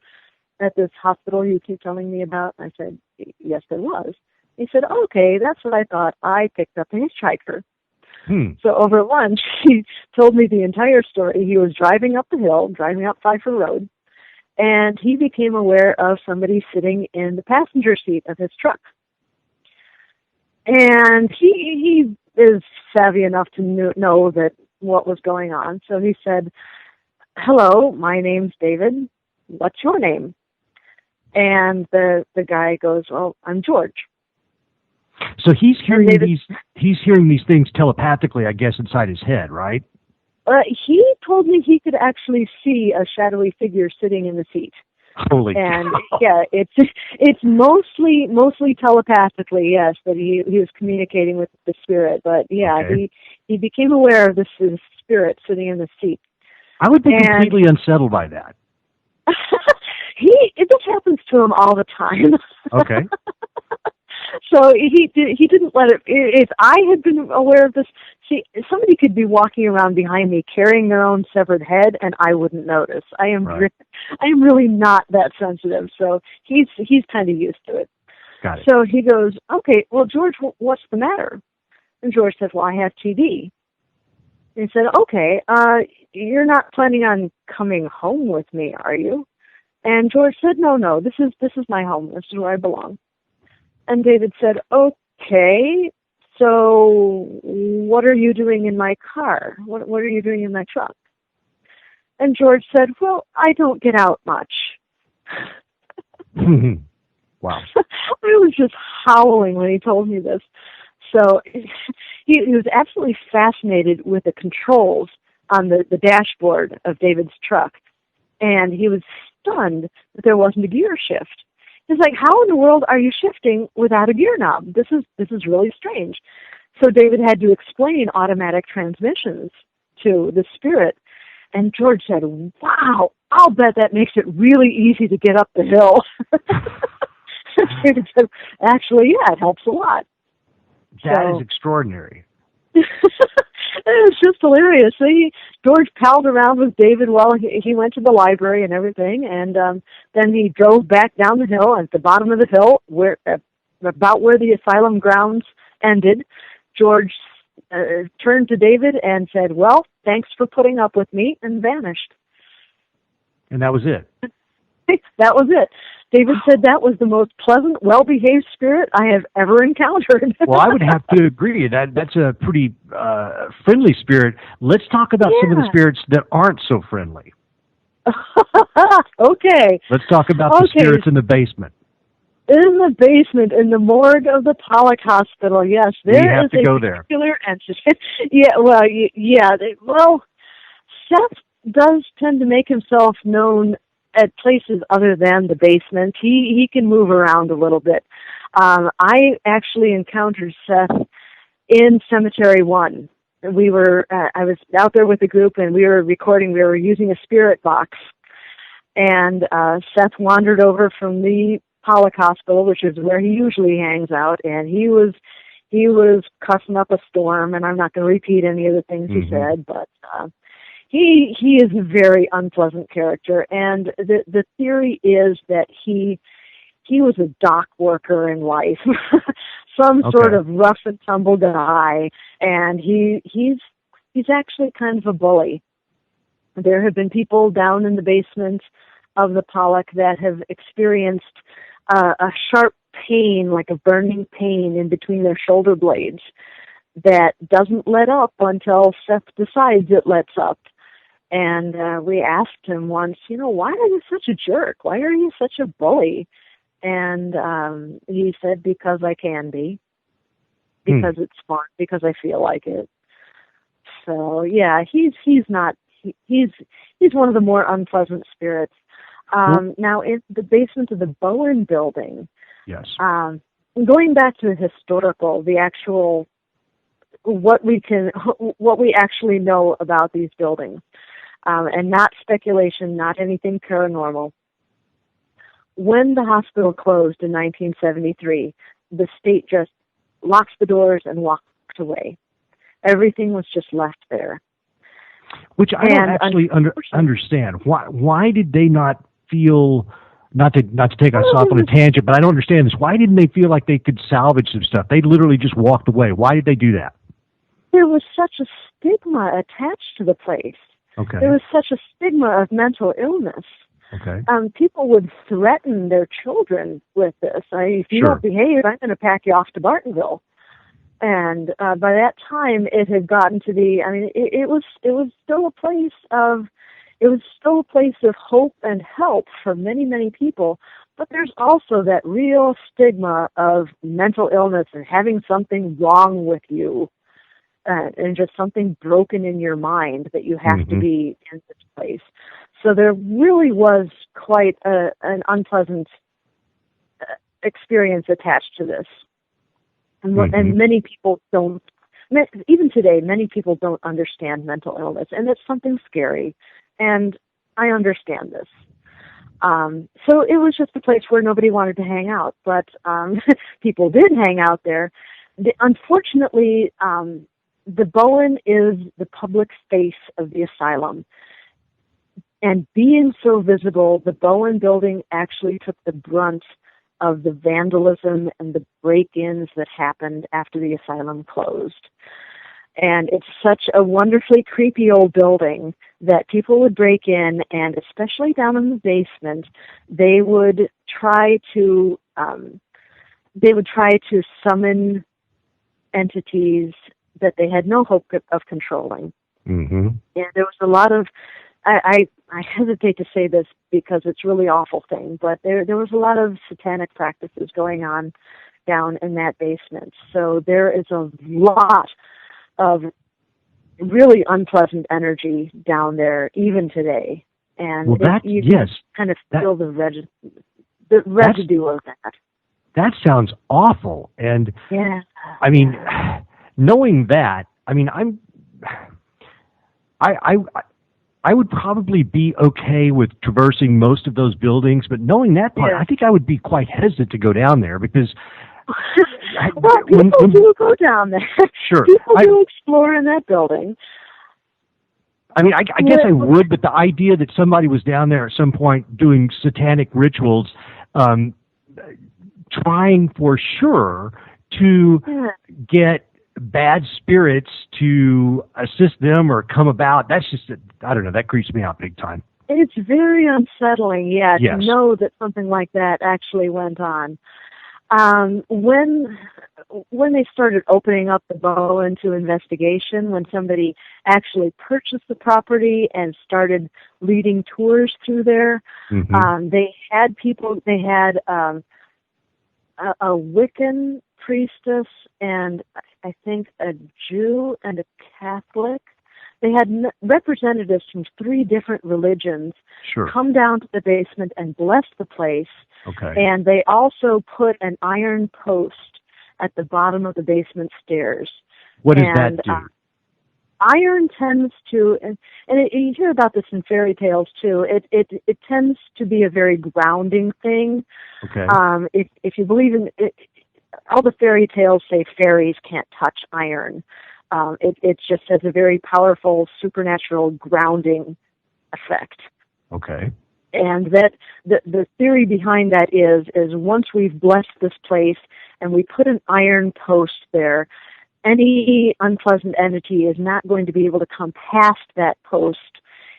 at this hospital you keep telling me about?" I said, "Yes, there was." He said, "Okay, that's what I thought." I picked up a hitchhiker. So over lunch, he told me the entire story. He was driving up the hill, driving up Pfeiffer Road, and he became aware of somebody sitting in the passenger seat of his truck. And he is savvy enough to know that what was going on. So he said, "Hello, my name's David. What's your name?" And the guy goes, "Well, I'm George." So he's hearing these things telepathically, I guess, inside his head, right? He told me he could actually see a shadowy figure sitting in the seat. Holy and cow. Yeah, it's mostly telepathically, yes, that he was communicating with the spirit. But yeah, okay. he became aware of this spirit sitting in the seat. I would be completely unsettled by that. This happens to him all the time. Okay. So he didn't let it. If I had been aware of this, see, somebody could be walking around behind me carrying their own severed head, and I wouldn't notice. I am really not that sensitive. So he's kind of used to it. Got it. So he goes, "Okay, well, George, what's the matter?" And George says, "Well, I have TB." And he said, "Okay, you're not planning on coming home with me, are you?" And George said, No, this is my home. This is where I belong." And David said, okay, so what are you doing in my car? What are you doing in my truck? And George said, well, I don't get out much. Wow. I was just howling when he told me this. So he was absolutely fascinated with the controls on the dashboard of David's truck. And he was stunned that there wasn't a gear shift. He's like, how in the world are you shifting without a gear knob? This is really strange. So David had to explain automatic transmissions to the spirit. And George said, wow, I'll bet that makes it really easy to get up the hill. David said, actually, yeah, it helps a lot. That is extraordinary. It was just hilarious. So George palled around with David while he went to the library and everything, and then he drove back down the hill. At the bottom of the hill, about where the asylum grounds ended, George turned to David and said, well, thanks for putting up with me, and vanished. And that was it? That was it. David said that was the most pleasant, well-behaved spirit I have ever encountered. Well, I would have to agree. That's a pretty friendly spirit. Let's talk about some of the spirits that aren't so friendly. Okay. Let's talk about the spirits in the basement. In the basement, in the morgue of the Pollock Hospital, yes. There is a particular entity. Well, Seth does tend to make himself known at places other than the basement. He can move around a little bit. I actually encountered Seth in Cemetery 1. I was out there with a group, and we were recording. We were using a spirit box, and Seth wandered over from the Pollock Hospital, which is where he usually hangs out, and he was cussing up a storm, and I'm not going to repeat any of the things he said, but he is a very unpleasant character, and the theory is that he was a dock worker in life, some sort of rough and tumble guy, and he's actually kind of a bully. There have been people down in the basement of the Pollock that have experienced a sharp pain, like a burning pain in between their shoulder blades that doesn't let up until Seth decides it lets up. And we asked him once, why are you such a jerk? Why are you such a bully? And he said, because I can be. Because it's fun. Because I feel like it. So, yeah, he's one of the more unpleasant spirits. Now, in the basement of the Bowen building, yes. Going back to the historical, the actual, what we actually know about these buildings, and not speculation, not anything paranormal. When the hospital closed in 1973, the state just locked the doors and walked away. Everything was just left there. Which I don't actually understand. Why did they not feel, not to take us off on a tangent, but I don't understand this. Why didn't they feel like they could salvage some stuff? They literally just walked away. Why did they do that? There was such a stigma attached to the place. Okay. There was such a stigma of mental illness. Okay. People would threaten their children with this. If you don't behave, I'm going to pack you off to Bartonville. And by that time, it had gotten to be. It was still a place of hope and help for many, many people. But there's also that real stigma of mental illness and having something wrong with you, and just something broken in your mind that you have to be in this place. So there really was quite an unpleasant experience attached to this. And many people don't, even today, many people don't understand mental illness, and it's something scary, and I understand this. So it was just a place where nobody wanted to hang out, but people did hang out there. Unfortunately, the Bowen is the public face of the asylum, and being so visible, the Bowen building actually took the brunt of the vandalism and the break-ins that happened after the asylum closed. And it's such a wonderfully creepy old building that people would break in, and especially down in the basement, they would try to they would try to summon entities that they had no hope of controlling. Mm-hmm. And there was a lot of, I hesitate to say this because it's a really awful thing, but there was a lot of satanic practices going on down in that basement. So there is a lot of really unpleasant energy down there, even today. And you can kind of feel the residue of that. That sounds awful. And yeah, I mean, knowing that, I mean, I would probably be okay with traversing most of those buildings, but knowing that part, I think I would be quite hesitant to go down there because. Well, people do go down there. Sure. People do explore in that building. I mean, I guess I would, but the idea that somebody was down there at some point doing satanic rituals, trying for sure to get bad spirits to assist them or come about, that's just, I don't know, that creeps me out big time. It's very unsettling, to know that something like that actually went on. When they started opening up the Bowen to investigation, when somebody actually purchased the property and started leading tours through there, they had people, they had a Wiccan priestess and I think a Jew and a Catholic. They had representatives from 3 different religions come down to the basement and bless the place. Okay. And they also put an iron post at the bottom of the basement stairs. What does that do? Iron tends to, and you hear about this in fairy tales too, it tends to be a very grounding thing. Okay. If you believe in it, all the fairy tales say fairies can't touch iron. It just has a very powerful supernatural grounding effect. Okay. And that the theory behind that is once we've blessed this place and we put an iron post there, any unpleasant entity is not going to be able to come past that post.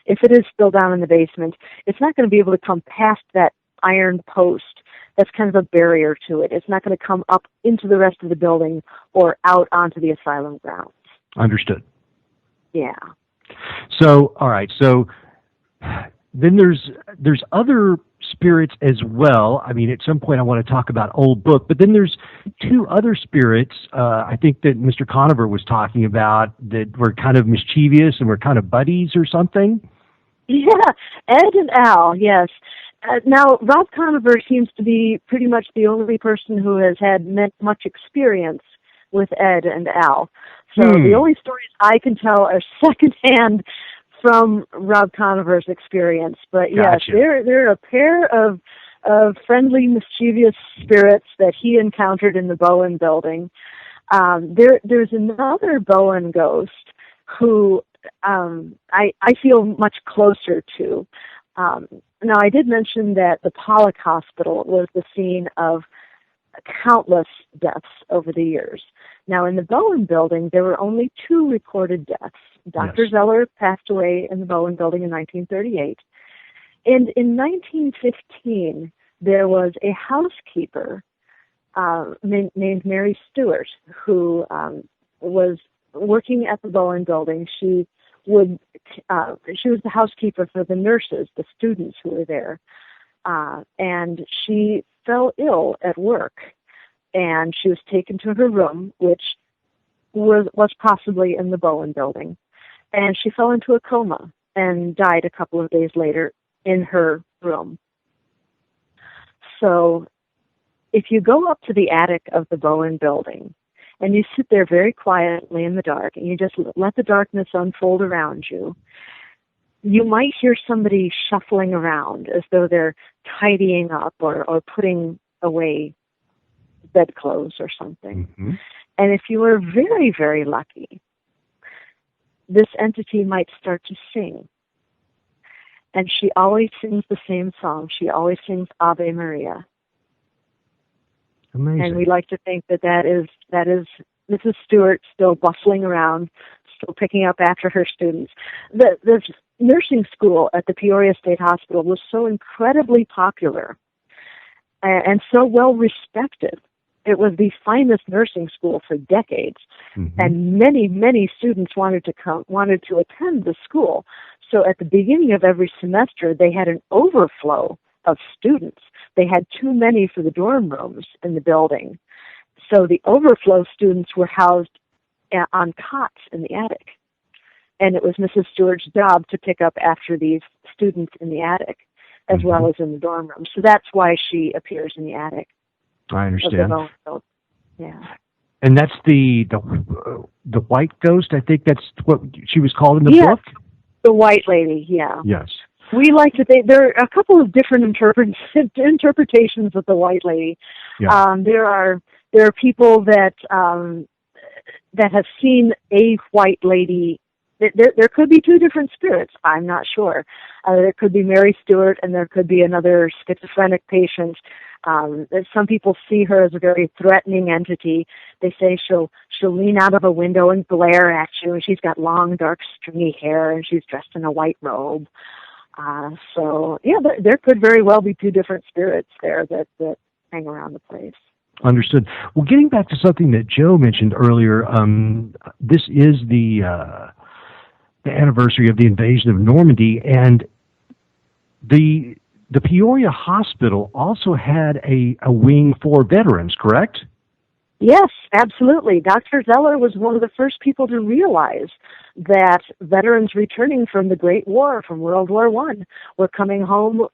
If it is still down in the basement, it's not going to be able to come past that iron post. That's kind of a barrier to it. It's not going to come up into the rest of the building or out onto the asylum grounds. Understood. Yeah. So, all right. So then there's other spirits as well. I mean, at some point I want to talk about Old Book, but then there's 2 other spirits, I think that Mr. Conover was talking about that were kind of mischievous and were kind of buddies or something. Yeah, Ed and Al, yes. Now, Rob Conover seems to be pretty much the only person who has had much experience with Ed and Al. So the only stories I can tell are secondhand from Rob Conover's experience. But yes, they're a pair of friendly, mischievous spirits that he encountered in the Bowen building. There's another Bowen ghost who I feel much closer to. Now, I did mention that the Pollock Hospital was the scene of countless deaths over the years. Now, in the Bowen building, there were only 2 recorded deaths. Dr. Zeller passed away in the Bowen building in 1938. And in 1915, there was a housekeeper named Mary Stewart who was working at the Bowen building. She was the housekeeper for the nurses, the students who were there. And she fell ill at work. And she was taken to her room, which was possibly in the Bowen building. And she fell into a coma and died a couple of days later in her room. So if you go up to the attic of the Bowen building and you sit there very quietly in the dark and you just let the darkness unfold around you, you might hear somebody shuffling around as though they're tidying up or putting away bedclothes or something. Mm-hmm. And if you are very, very lucky, this entity might start to sing. And she always sings the same song. She always sings Ave Maria. Amazing. And we like to think that is Mrs. Stewart still bustling around, still picking up after her students. The nursing school at the Peoria State Hospital was so incredibly popular and so well respected It was the finest nursing school for decades, Mm-hmm. and many students wanted to attend the school. So at the beginning of every semester, they had an overflow of students. They had too many for the dorm rooms in the building. So the overflow students were housed on cots in the attic. And it was Mrs. Stewart's job to pick up after these students in the attic, as Mm-hmm. well as in the dorm room. So that's why she appears in the attic. I understand. Yeah. And that's the white ghost. I think that's what she was called in the Yes, book. the white lady. Yeah. Yes. We like to think there are a couple of different interpretations of the white lady. Yeah. There are people that have seen a white lady. There could be two different spirits. I'm not sure. There could be Mary Stewart, and there could be another schizophrenic patient. Some people see her as a very threatening entity. They say she'll lean out of a window and glare at you, and she's got long, dark, stringy hair, and she's dressed in a white robe. So yeah, there could very well be two different spirits there that hang around the place. Understood. Well, getting back to something that Joe mentioned earlier, this is the anniversary of the invasion of Normandy, and the Peoria Hospital also had a wing for veterans, correct? Yes, absolutely. Dr. Zeller was one of the first people to realize that veterans returning from the Great War, from World War I, were coming home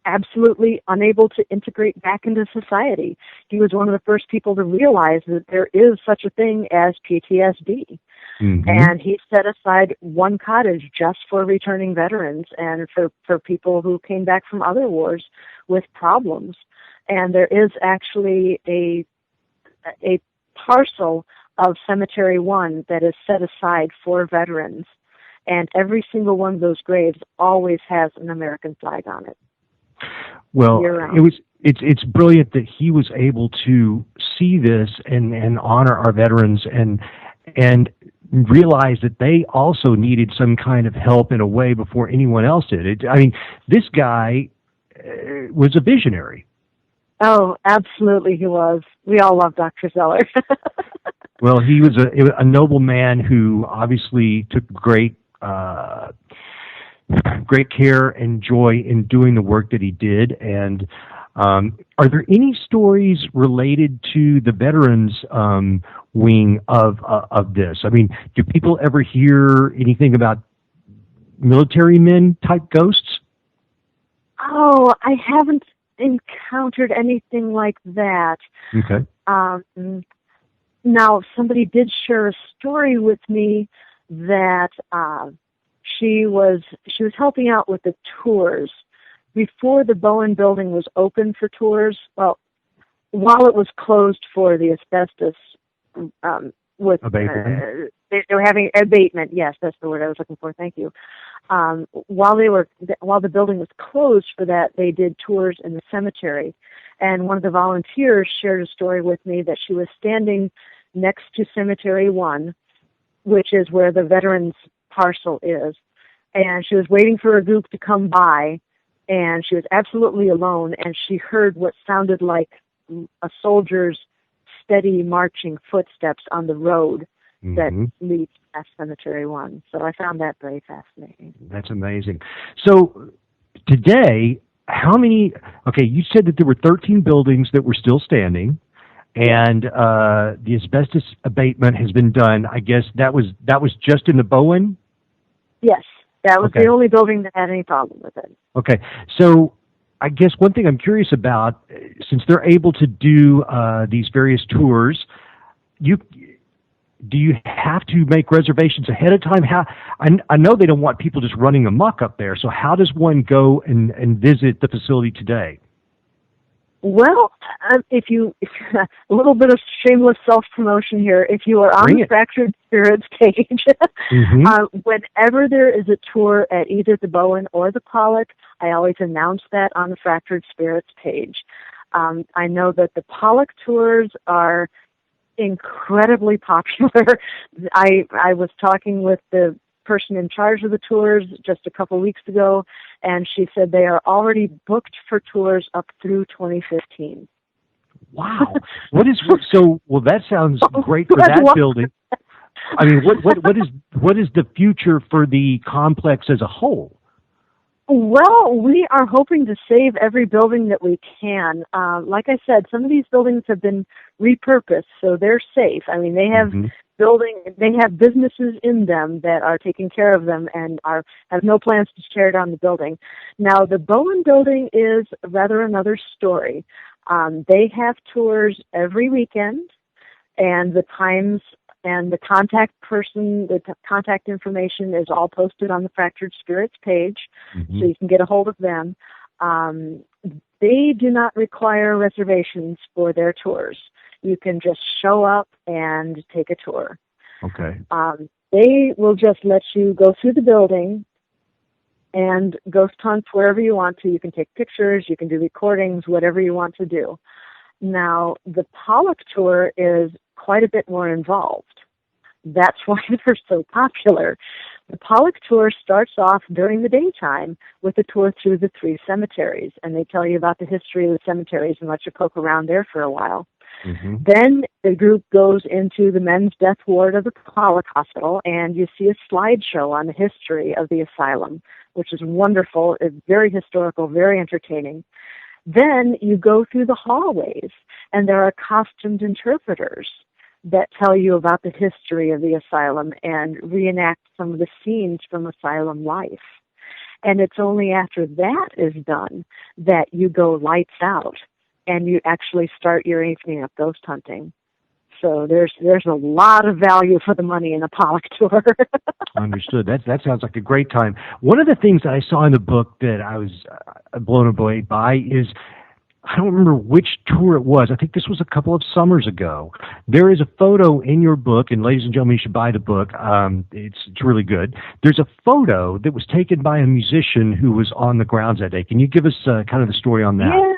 absolutely unable to integrate back into society. He was one of the first people to realize that there is such a thing as PTSD. Mm-hmm. And he set aside one cottage just for returning veterans and for people who came back from other wars with problems. And there is actually a parcel of Cemetery 1 that is set aside for veterans. And every single one of those graves always has an American flag on it. Well, it's brilliant that he was able to see this and honor our veterans and realize that they also needed some kind of help in a way before anyone else did. This guy was a visionary. Oh, absolutely he was. We all love Dr. Zeller. Well, he was a noble man who obviously took great care and joy in doing the work that he did. And are there any stories related to the veterans wing of this? I mean, do people ever hear anything about military men type ghosts? Oh, I haven't encountered anything like that. Okay. Now, somebody did share a story with me that she was helping out with the tours before the Bowen building was open for tours. Well, while it was closed for the asbestos with abatement. They were having abatement. Yes, that's the word I was looking for. Thank you. While the building was closed for that, they did tours in the cemetery, and one of the volunteers shared a story with me that she was standing next to Cemetery 1, which is where the veterans parcel is, and she was waiting for a group to come by, and she was absolutely alone, and she heard what sounded like a soldier's steady marching footsteps on the road that leads past Cemetery 1. So I found that very fascinating. That's amazing. So today, you said that there were 13 buildings that were still standing, and the asbestos abatement has been done. I guess that was just in the Bowen? Yes, that was the only building that had any problem with it. Okay. So I guess one thing I'm curious about, since they're able to do these various tours, do you have to make reservations ahead of time? I know they don't want people just running amok up there, so how does one go and visit the facility today? Well, if a little bit of shameless self-promotion here, if you are on the Fractured Spirits page, whenever there is a tour at either the Bowen or the Pollock, I always announce that on the Fractured Spirits page. I know that the Pollock tours are incredibly popular. I was talking with the person in charge of the tours just a couple weeks ago, and she said they are already booked for tours up through 2015. Wow. Well, that sounds great for Good that luck. building. I mean, what is the future for the complex as a whole? Well, we are hoping to save every building that we can. Like I said, some of these buildings have been repurposed, so they're safe. I mean, they have they have businesses in them that are taking care of them and have no plans to tear down the building. Now, the Bowen building is rather another story. They have tours every weekend, and the times and the contact person, the contact information is all posted on the Fractured Spirits page, so you can get a hold of them. They do not require reservations for their tours. You can just show up and take a tour. Okay. They will just let you go through the building and ghost hunt wherever you want to. You can take pictures, you can do recordings, whatever you want to do. Now, the Pollock tour is quite a bit more involved. That's why they're so popular. The Pollock tour starts off during the daytime with a tour through the 3 cemeteries, and they tell you about the history of the cemeteries and let you poke around there for a while. Then the group goes into the men's death ward of the Pollock Hospital, and you see a slideshow on the history of the asylum, which is wonderful. It's very historical, very entertaining. Then you go through the hallways, and there are costumed interpreters that tell you about the history of the asylum and reenact some of the scenes from asylum life. And it's only after that is done that you go lights out and you actually start your evening of ghost hunting. So there's a lot of value for the money in a Pollock tour. Understood. That sounds like a great time. One of the things that I saw in the book that I was blown away by is, I don't remember which tour it was. I think this was a couple of summers ago. There is a photo in your book, and ladies and gentlemen, you should buy the book. It's really good. There's a photo that was taken by a musician who was on the grounds that day. Can you give us kind of the story on that? Yeah.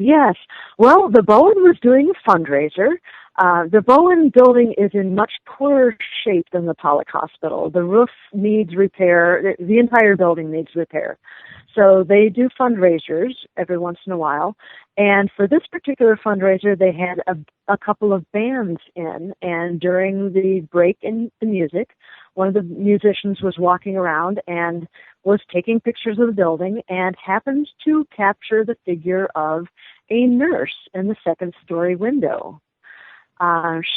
Yes. Well, the Bowen was doing a fundraiser. The Bowen building is in much poorer shape than the Pollock Hospital. The roof needs repair. The entire building needs repair. So they do fundraisers every once in a while. And for this particular fundraiser, they had a couple of bands in. And during the break in the music, one of the musicians was walking around and was taking pictures of the building and happened to capture the figure of a nurse in the second-story window.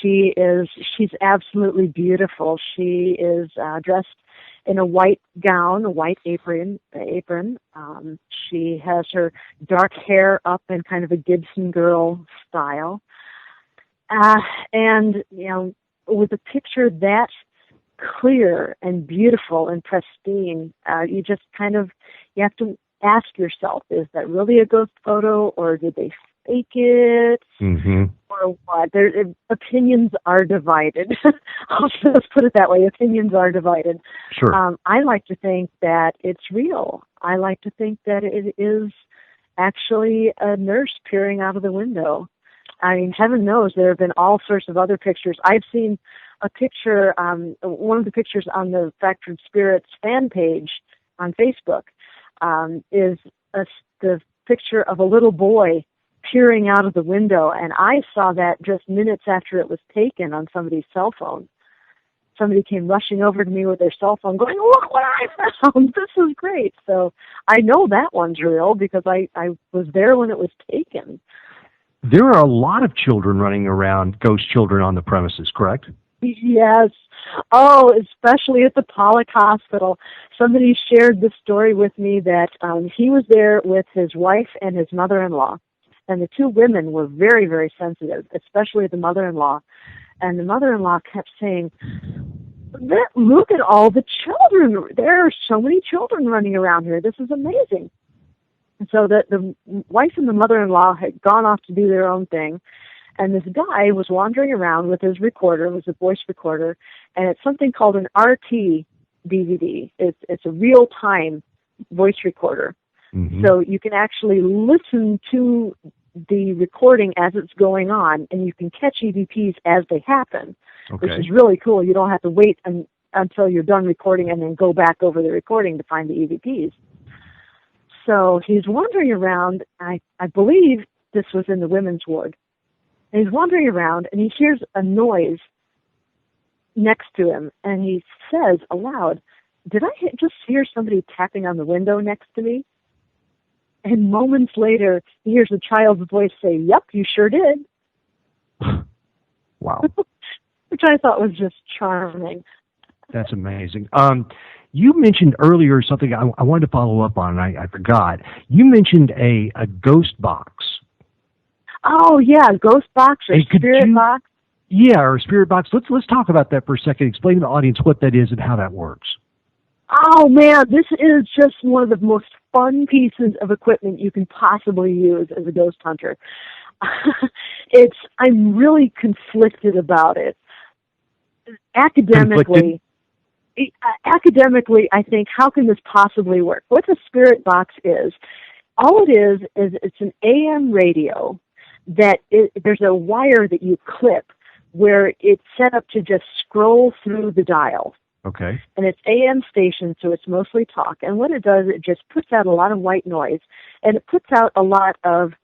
She's absolutely beautiful. She is dressed in a white gown, a white apron. She has her dark hair up in kind of a Gibson girl style. And, you know, with a picture that clear and beautiful and pristine, you just kind of, you have to ask yourself, is that really a ghost photo, or did they fake it, or what? Opinions are divided. I'll just put it that way. Opinions are divided. Sure. I like to think that it's real. I like to think that it is actually a nurse peering out of the window. I mean, heaven knows there have been all sorts of other pictures. I've seen a picture, one of the pictures on the Fractured Spirits fan page on Facebook is the picture of a little boy peering out of the window, and I saw that just minutes after it was taken on somebody's cell phone. Somebody came rushing over to me with their cell phone going, "Look what I found! This is great!" So I know that one's real because I was there when it was taken. There are a lot of children running around, ghost children on the premises, correct? Yes. Oh, especially at the Pollock Hospital. Somebody shared the story with me that he was there with his wife and his mother-in-law. And the two women were very, very sensitive, especially the mother-in-law. And the mother-in-law kept saying, "Look at all the children. There are so many children running around here. This is amazing." And so the wife and the mother-in-law had gone off to do their own thing. And this guy was wandering around with his recorder. It was a voice recorder. And it's something called an RT DVD. It's a real-time voice recorder. So you can actually listen to the recording as it's going on, and you can catch EVPs as they happen, which is really cool. You don't have to wait until you're done recording and then go back over the recording to find the EVPs. So he's wandering around. I believe this was in the women's ward. And he's wandering around, and he hears a noise next to him, and he says aloud, "Did I just hear somebody tapping on the window next to me?" And moments later, he hears a child's voice say, "Yep, you sure did." Wow. Which I thought was just charming. That's amazing. You mentioned earlier something I wanted to follow up on, and I forgot. You mentioned a ghost box. Oh, yeah, ghost box or spirit box. Yeah, or spirit box. Let's talk about that for a second. Explain to the audience what that is and how that works. Oh, man, this is just one of the most fun pieces of equipment you can possibly use as a ghost hunter. I'm really conflicted about it. Academically, I think, how can this possibly work? What the spirit box is, all it is it's an AM radio that there's a wire that you clip where it's set up to just scroll through the dial. Okay. And it's AM station, so it's mostly talk. And what it does, it just puts out a lot of white noise, and it puts out a lot of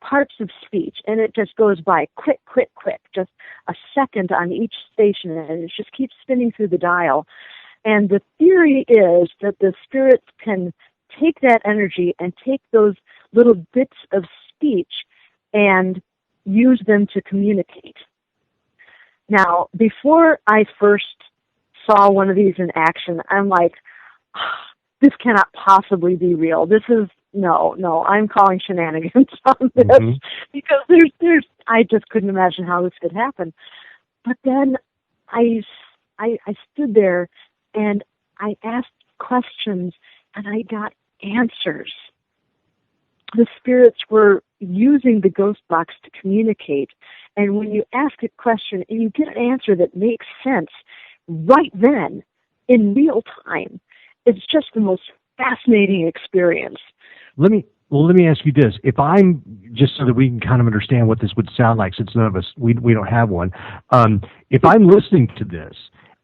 parts of speech, and it just goes by quick, quick, quick, just a second on each station, and it just keeps spinning through the dial. And the theory is that the spirits can take that energy and take those little bits of speech and use them to communicate. Now, before I first saw one of these in action, I'm like, this cannot possibly be real. This is, no, I'm calling shenanigans on this, because I just couldn't imagine how this could happen. But then I stood there and I asked questions and I got answers. The spirits were using the ghost box to communicate, and when you ask a question and you get an answer that makes sense right then, in real time, it's just the most fascinating experience. Let me ask you this. If I'm, just so that we can kind of understand what this would sound like, since none of us, we don't have one. If I'm listening to this,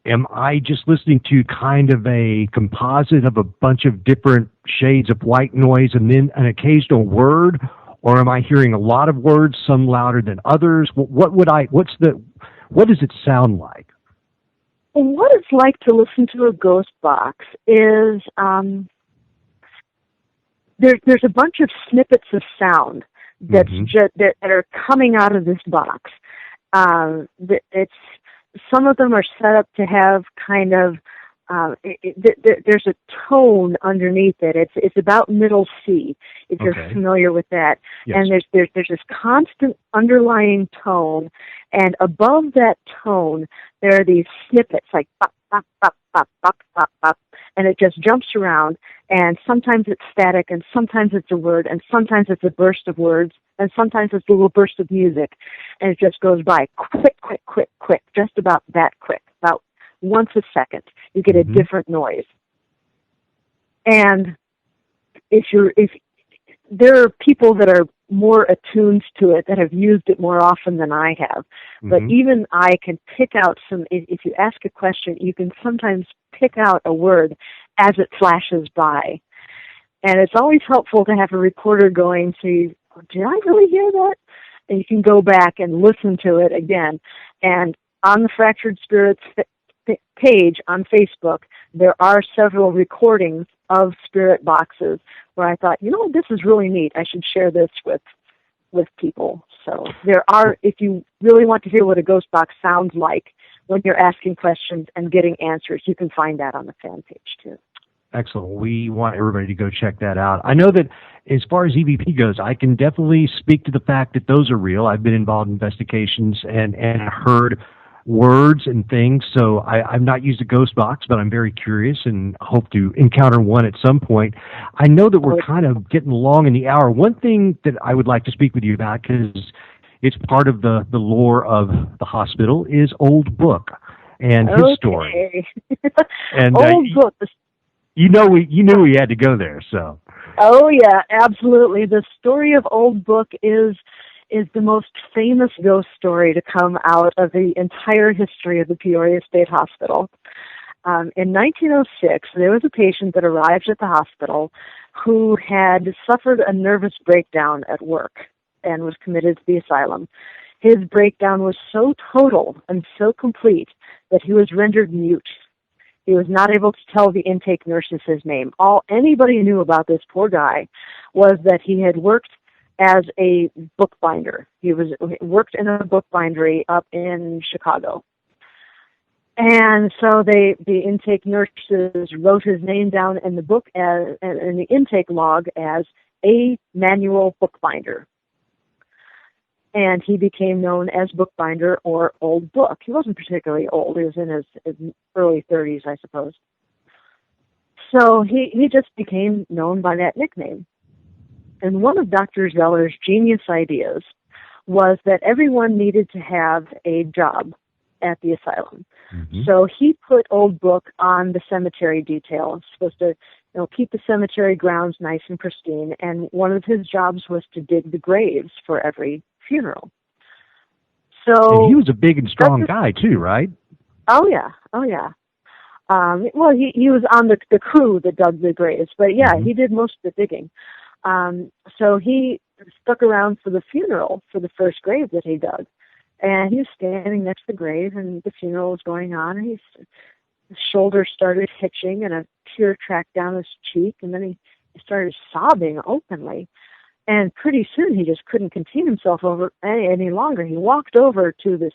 am I just listening to kind of a composite of a bunch of different shades of white noise and then an occasional word? Or am I hearing a lot of words, some louder than others? What does it sound like? What it's like to listen to a ghost box is, there's a bunch of snippets of sound that are coming out of this box. Some of them are set up to have kind of there's a tone underneath it. It's about middle C, if you're familiar with that. Yes. And there's this constant underlying tone, and above that tone there are these snippets like bop, bop, bop, bop, bop, bop, bop, and it just jumps around, and sometimes it's static, and sometimes it's a word, and sometimes it's a burst of words, and sometimes it's a little burst of music, and it just goes by quick, quick, quick, quick, just about that quick, about once a second. You get a different noise. And if there are people that are more attuned to it, that have used it more often than I have, but even I can pick out if you ask a question, you can sometimes pick out a word as it flashes by. And it's always helpful to have a recorder going, so did I really hear that? And you can go back and listen to it again. And on the Fractured Spirits page on Facebook, there are several recordings of spirit boxes where I thought, this is really neat. I should share this with people. So there are, if you really want to hear what a ghost box sounds like when you're asking questions and getting answers, you can find that on the fan page too. Excellent. We want everybody to go check that out. I know that as far as EVP goes, I can definitely speak to the fact that those are real. I've been involved in investigations and heard words and things, so I've not used a ghost box, but I'm very curious and hope to encounter one at some point. I know that we're kind of getting along in the hour. One thing that I would like to speak with you about, because it's part of the lore of the hospital, is Old Book and his story. And Old Book. You knew we had to go there, so. Oh yeah, absolutely. The story of Old Book is the most famous ghost story to come out of the entire history of the Peoria State Hospital. In 1906, there was a patient that arrived at the hospital who had suffered a nervous breakdown at work. and was committed to the asylum. His breakdown was so total and so complete that he was rendered mute. He was not able to tell the intake nurses his name. All anybody knew about this poor guy was that he had worked as a bookbinder. He worked in a bookbindery up in Chicago. And so the intake nurses wrote his name down in the book in the intake log as a manual bookbinder. And he became known as Bookbinder or Old Book. He wasn't particularly old. He was in his early 30s, I suppose. So he just became known by that nickname. And one of Dr. Zeller's genius ideas was that everyone needed to have a job at the asylum. Mm-hmm. So he put Old Book on the cemetery detail. It's supposed to keep the cemetery grounds nice and pristine. And one of his jobs was to dig the graves for every funeral. So and he was a big and strong guy too, right? Oh yeah. Well, he was on the crew that dug the graves, but yeah, mm-hmm. He did most of the digging. So he stuck around for the funeral for the first grave that he dug, and he was standing next to the grave, and the funeral was going on, and his shoulder started hitching, and a tear tracked down his cheek, and then he started sobbing openly. And pretty soon he just couldn't contain himself any longer. He walked over to this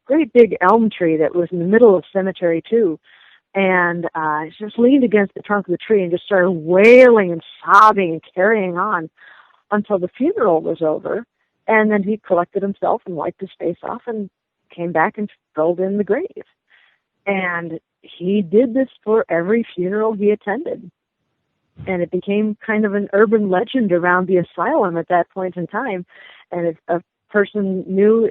great big elm tree that was in the middle of the cemetery too, and just leaned against the trunk of the tree and just started wailing and sobbing and carrying on until the funeral was over. And then he collected himself and wiped his face off and came back and filled in the grave. And he did this for every funeral he attended. And it became kind of an urban legend around the asylum at that point in time. And if a patient knew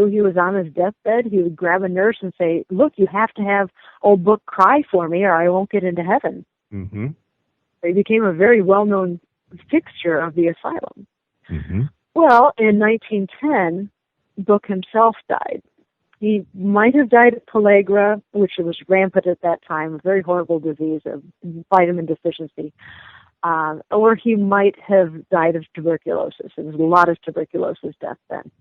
he was on his deathbed, he would grab a nurse and say, "Look, you have to have Old Book cry for me or I won't get into heaven." Mm-hmm. So he became a very well-known fixture of the asylum. Mm-hmm. Well, in 1910, Book himself died. He might have died of pellagra, which was rampant at that time, a very horrible disease of vitamin deficiency. Or he might have died of tuberculosis. There was a lot of tuberculosis deaths then.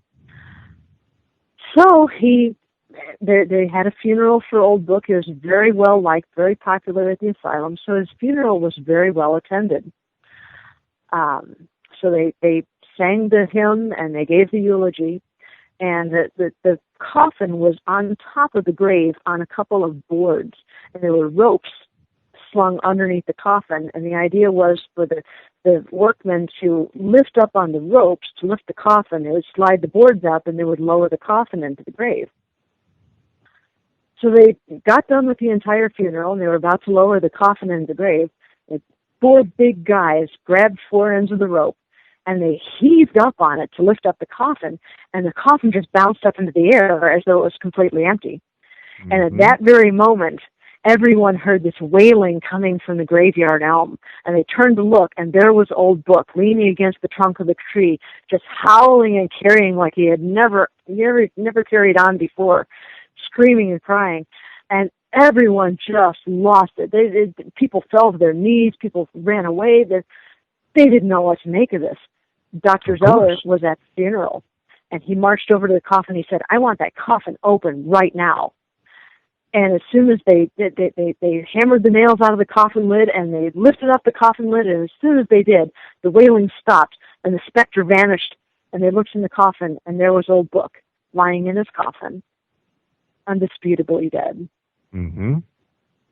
So they had a funeral for Old Book. He was very well liked, very popular at the asylum. So his funeral was very well attended. So they sang the hymn and they gave the eulogy. And the coffin was on top of the grave on a couple of boards, and there were ropes slung underneath the coffin. And the idea was for the workmen to lift up on the ropes to lift the coffin. They would slide the boards up, and they would lower the coffin into the grave. So they got done with the entire funeral, and they were about to lower the coffin into the grave. And 4 big guys grabbed 4 ends of the rope, and they heaved up on it to lift up the coffin, and the coffin just bounced up into the air as though it was completely empty. Mm-hmm. And at that very moment, everyone heard this wailing coming from the graveyard elm, and they turned to look, and there was Old Book leaning against the trunk of the tree, just howling and carrying like he had never carried on before, screaming and crying. And everyone just lost it. People fell to their knees. People ran away. They didn't know what to make of this. Dr. Zeller was at the funeral, and he marched over to the coffin. He said, "I want that coffin open right now." And as soon as they hammered the nails out of the coffin lid, and they lifted up the coffin lid, and as soon as they did, the wailing stopped, and the specter vanished, and they looked in the coffin, and there was Old Book lying in his coffin, undisputably dead. Mm-hmm.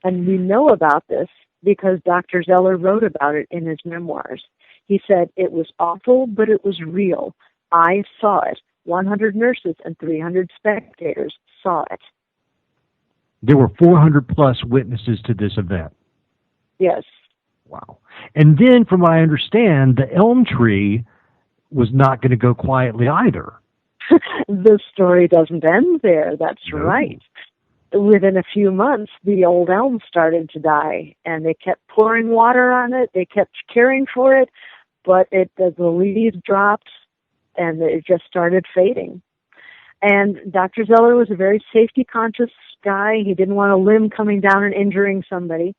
And we know about this because Dr. Zeller wrote about it in his memoirs. He said, "It was awful, but it was real. I saw it. 100 nurses and 300 spectators saw it." There were 400 plus witnesses to this event. Yes. Wow. And then, from what I understand, the elm tree was not going to go quietly either. The story doesn't end there. That's right. Within a few months, the old elm started to die, and they kept pouring water on it. They kept caring for it, but the leaves dropped, and it just started fading. And Dr. Zeller was a very safety-conscious guy. He didn't want a limb coming down and injuring somebody,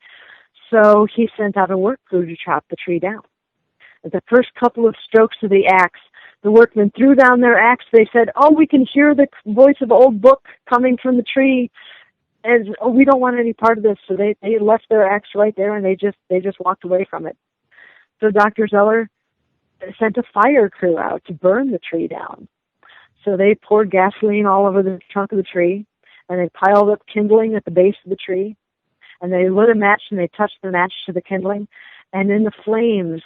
so he sent out a work crew to chop the tree down. The first couple of strokes of the axe The workmen threw down their axe. They said, "Oh, we can hear the voice of Old Book coming from the tree, and oh, we don't want any part of this." So they left their axe right there, and they just walked away from it. So Dr. Zeller sent a fire crew out to burn the tree down. So they poured gasoline all over the trunk of the tree, and they piled up kindling at the base of the tree, and they lit a match, and they touched the match to the kindling, and in the flames,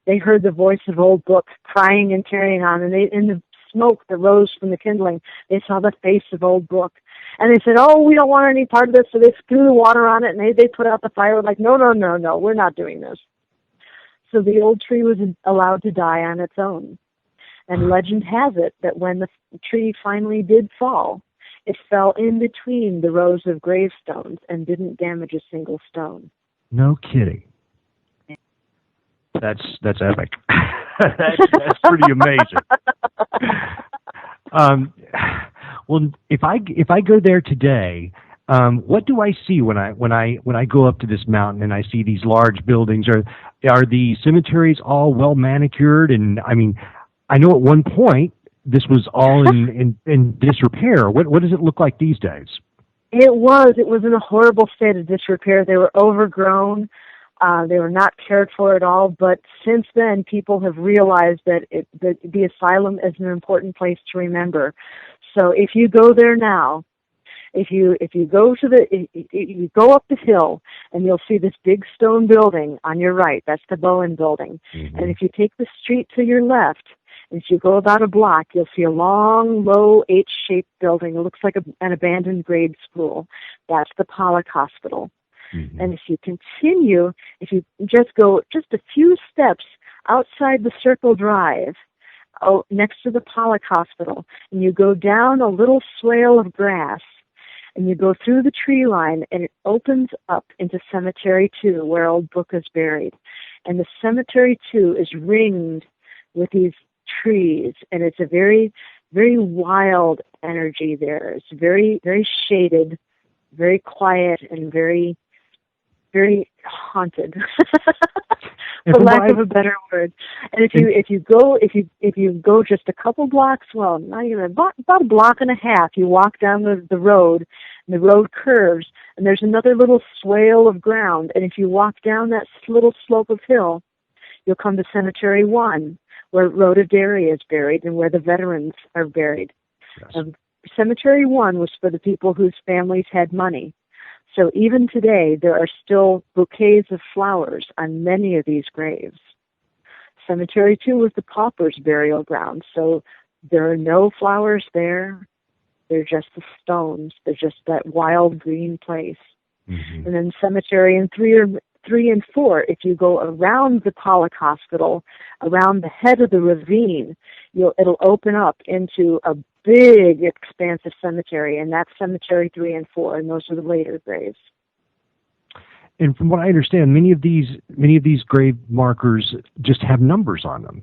they heard the voice of Old Book crying and carrying on, and in the smoke that rose from the kindling, they saw the face of Old Book. And they said, "Oh, we don't want any part of this," so they threw the water on it, and they put out the fire, like, no, we're not doing this. So the old tree was allowed to die on its own. And legend has it that when the tree finally did fall, it fell in between the rows of gravestones and didn't damage a single stone. No kidding. That's epic. that's pretty amazing. Well, if I go there today, what do I see when I go up to this mountain and I see these large buildings? Are the cemeteries all well manicured? And I mean, I know at one point this was all in disrepair. What does it look like these days? It was in a horrible state of disrepair. They were overgrown. They were not cared for at all. But since then, people have realized that the asylum is an important place to remember. So if you go there now, if you go up the hill, and you'll see this big stone building on your right. That's the Bowen building. Mm-hmm. And if you take the street to your left, and if you go about a block, you'll see a long, low H-shaped building. It looks like an abandoned grade school. That's the Pollock Hospital. Mm-hmm. And if you continue, if you just go just a few steps outside the Circle Drive, next to the Pollock Hospital, and you go down a little swale of grass, and you go through the tree line, and it opens up into Cemetery 2, where Old Book is buried. And the Cemetery 2 is ringed with these trees, and it's a very, very wild energy there. It's very, very shaded, very quiet, and very, very haunted, for lack of a better word. And if you go just a couple blocks, well, not even about a block and a half, you walk down the road, and the road curves, and there's another little swale of ground. And if you walk down that little slope of hill, you'll come to Cemetery 1, where Rhoda Dairy is buried and where the veterans are buried. Yes. Cemetery 1 was for the people whose families had money. So even today, there are still bouquets of flowers on many of these graves. Cemetery 2 was the paupers' burial ground, so there are no flowers there. They're just the stones. They're just that wild green place. Mm-hmm. And then Cemetery 3 and 4, if you go around the Pollock Hospital, around the head of the ravine, it'll open up into a big, expansive cemetery, and that's Cemetery 3 and 4, and those are the later graves. And from what I understand, many of these grave markers just have numbers on them.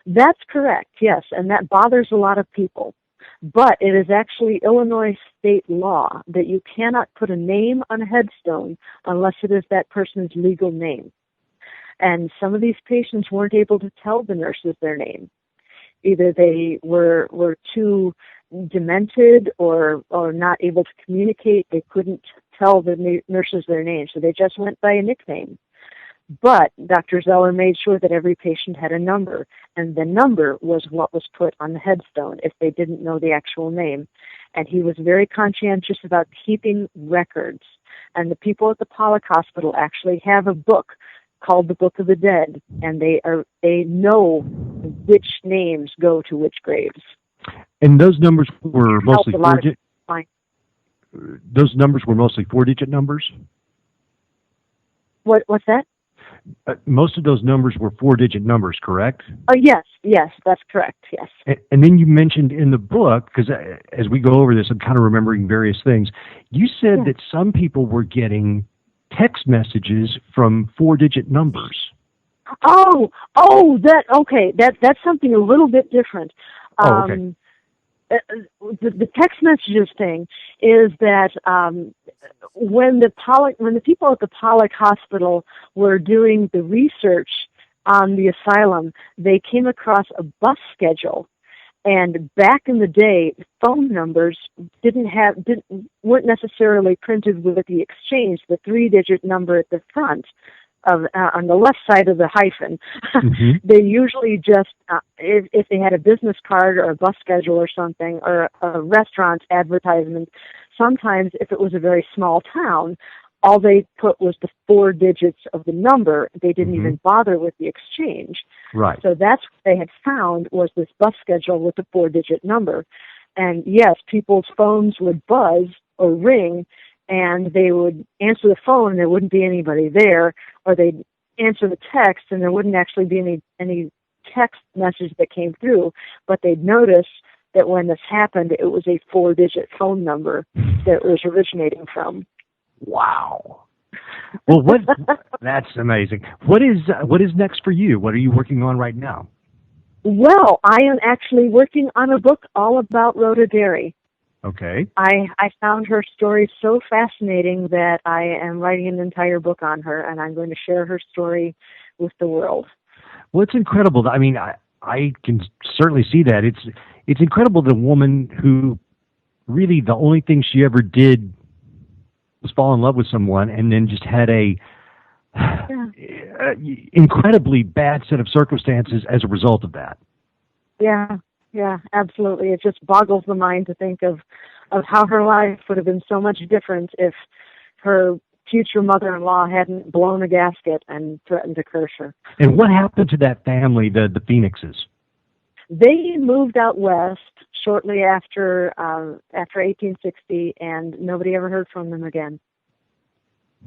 That's correct, yes, and that bothers a lot of people. But it is actually Illinois state law that you cannot put a name on a headstone unless it is that person's legal name. And some of these patients weren't able to tell the nurses their name. Either they were too demented or not able to communicate. They couldn't tell the nurses their name, so they just went by a nickname. But Dr. Zeller made sure that every patient had a number, and the number was what was put on the headstone if they didn't know the actual name. And he was very conscientious about keeping records. And the people at the Pollock Hospital actually have a book called the Book of the Dead, and they know which names go to which graves. And those numbers were mostly four-digit. Those numbers were mostly four-digit numbers. What's that? Most of those numbers were four-digit numbers, correct? Yes, that's correct, yes. And then you mentioned in the book, because as we go over this, I'm kind of remembering various things. You said that some people were getting text messages from four-digit numbers. That's something a little bit different. Okay. The text messages thing is that when the people at the Pollock Hospital were doing the research on the asylum, they came across a bus schedule. And back in the day, phone numbers weren't necessarily printed with the exchange, the 3-digit number at the front of on the left side of the hyphen. Mm-hmm. They usually just, if they had a business card or a bus schedule or something, or a restaurant advertisement, sometimes if it was a very small town, all they put was the 4 digits of the number. They didn't mm-hmm. even bother with the exchange. Right. So that's what they had found, was this bus schedule with the 4-digit number. And yes, people's phones would buzz or ring, and they would answer the phone and there wouldn't be anybody there, or they'd answer the text and there wouldn't actually be any text message that came through, but they'd notice that when this happened, it was a 4-digit phone number that it was originating from. Wow. Well, that's amazing. What is next for you? What are you working on right now? Well, I am actually working on a book all about Rhoda Dairy. Okay. I found her story so fascinating that I am writing an entire book on her, and I'm going to share her story with the world. Well, it's incredible. I mean, I can certainly see that. It's incredible that a woman who really the only thing she ever did was fall in love with someone, and then just had a incredibly bad set of circumstances as a result of that. Yeah, absolutely. It just boggles the mind to think of how her life would have been so much different if her future mother-in-law hadn't blown a gasket and threatened to curse her. And what happened to that family, the Phoenixes? They moved out west shortly after 1860, and nobody ever heard from them again.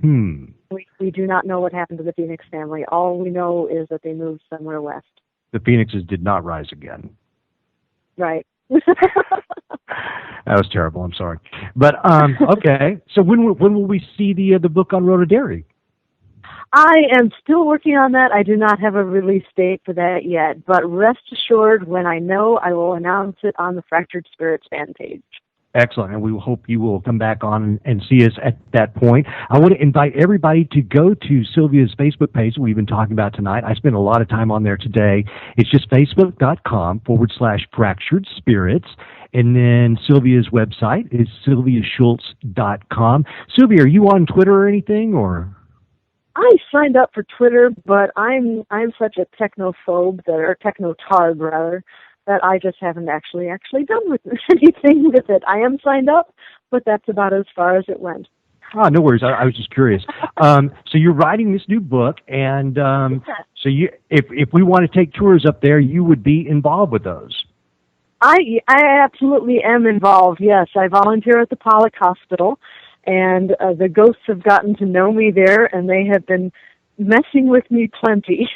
We do not know what happened to the Phoenix family. All we know is that they moved somewhere west. The Phoenixes did not rise again. Right. That was terrible. I'm sorry. But, okay. So when will we see the book on Rhoda Dairy? I am still working on that. I do not have a release date for that yet. But rest assured, when I know, I will announce it on the Fractured Spirits fan page. Excellent. And we hope you will come back on and see us at that point. I want to invite everybody to go to Sylvia's Facebook page that we've been talking about tonight. I spent a lot of time on there today. It's just facebook.com/fractured spirits. And then Sylvia's website is sylviashultz.com. Sylvia, are you on Twitter or anything, or? I signed up for Twitter, but I'm such a technophobe, or technotard rather, that I just haven't actually done with anything with it. I am signed up, but that's about as far as it went. Oh, no worries. I was just curious. So you're writing this new book, and so if we want to take tours up there, you would be involved with those. I absolutely am involved, yes. I volunteer at the Pollock Hospital, and the ghosts have gotten to know me there, and they have been messing with me plenty.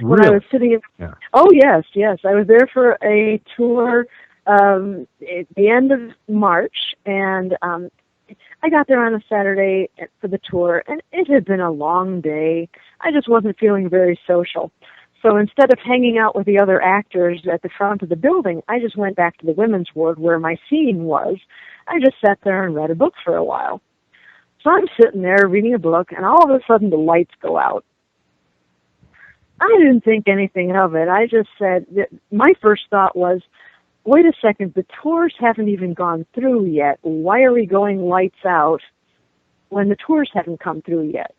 When I was sitting in... Yeah. Oh, yes. I was there for a tour at the end of March, and I got there on a Saturday for the tour, and it had been a long day. I just wasn't feeling very social. So instead of hanging out with the other actors at the front of the building, I just went back to the women's ward where my scene was. I just sat there and read a book for a while. So I'm sitting there reading a book, and all of a sudden the lights go out. I didn't think anything of it. I just said, my first thought was, wait a second, the tours haven't even gone through yet. Why are we going lights out when the tours haven't come through yet?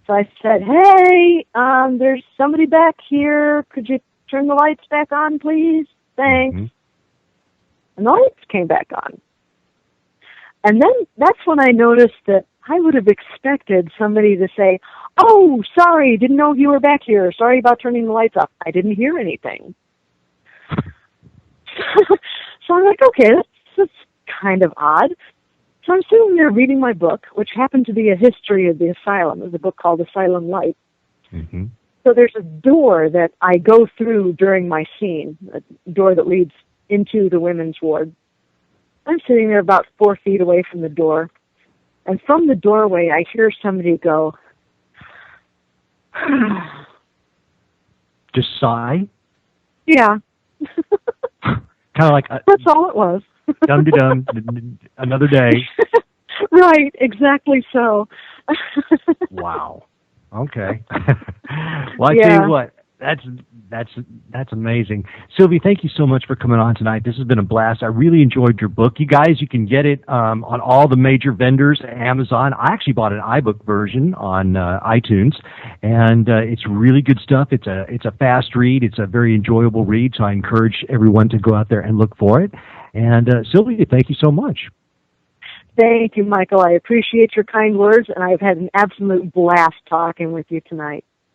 So I said, hey, there's somebody back here. Could you turn the lights back on, please? Thanks. Mm-hmm. And the lights came back on. And then that's when I noticed that I would have expected somebody to say, oh, sorry, didn't know you were back here. Sorry about turning the lights off. I didn't hear anything. So I'm like, okay, that's kind of odd. So I'm sitting there reading my book, which happened to be a history of the asylum. It was a book called Asylum Light. Mm-hmm. So there's a door that I go through during my scene, a door that leads into the women's ward. I'm sitting there about 4 feet away from the door, and from the doorway I hear somebody go, just sigh? Yeah. Kind of like... That's all it was. Dum-de-dum, another day. Right, exactly so. Wow. Okay. Well, I tell you what, That's amazing. Sylvia, thank you so much for coming on tonight. This has been a blast. I really enjoyed your book. You guys, you can get it on all the major vendors, Amazon. I actually bought an iBook version on iTunes, and it's really good stuff. It's a fast read. It's a very enjoyable read, so I encourage everyone to go out there and look for it. And Sylvia, thank you so much. Thank you, Michael. I appreciate your kind words, and I've had an absolute blast talking with you tonight.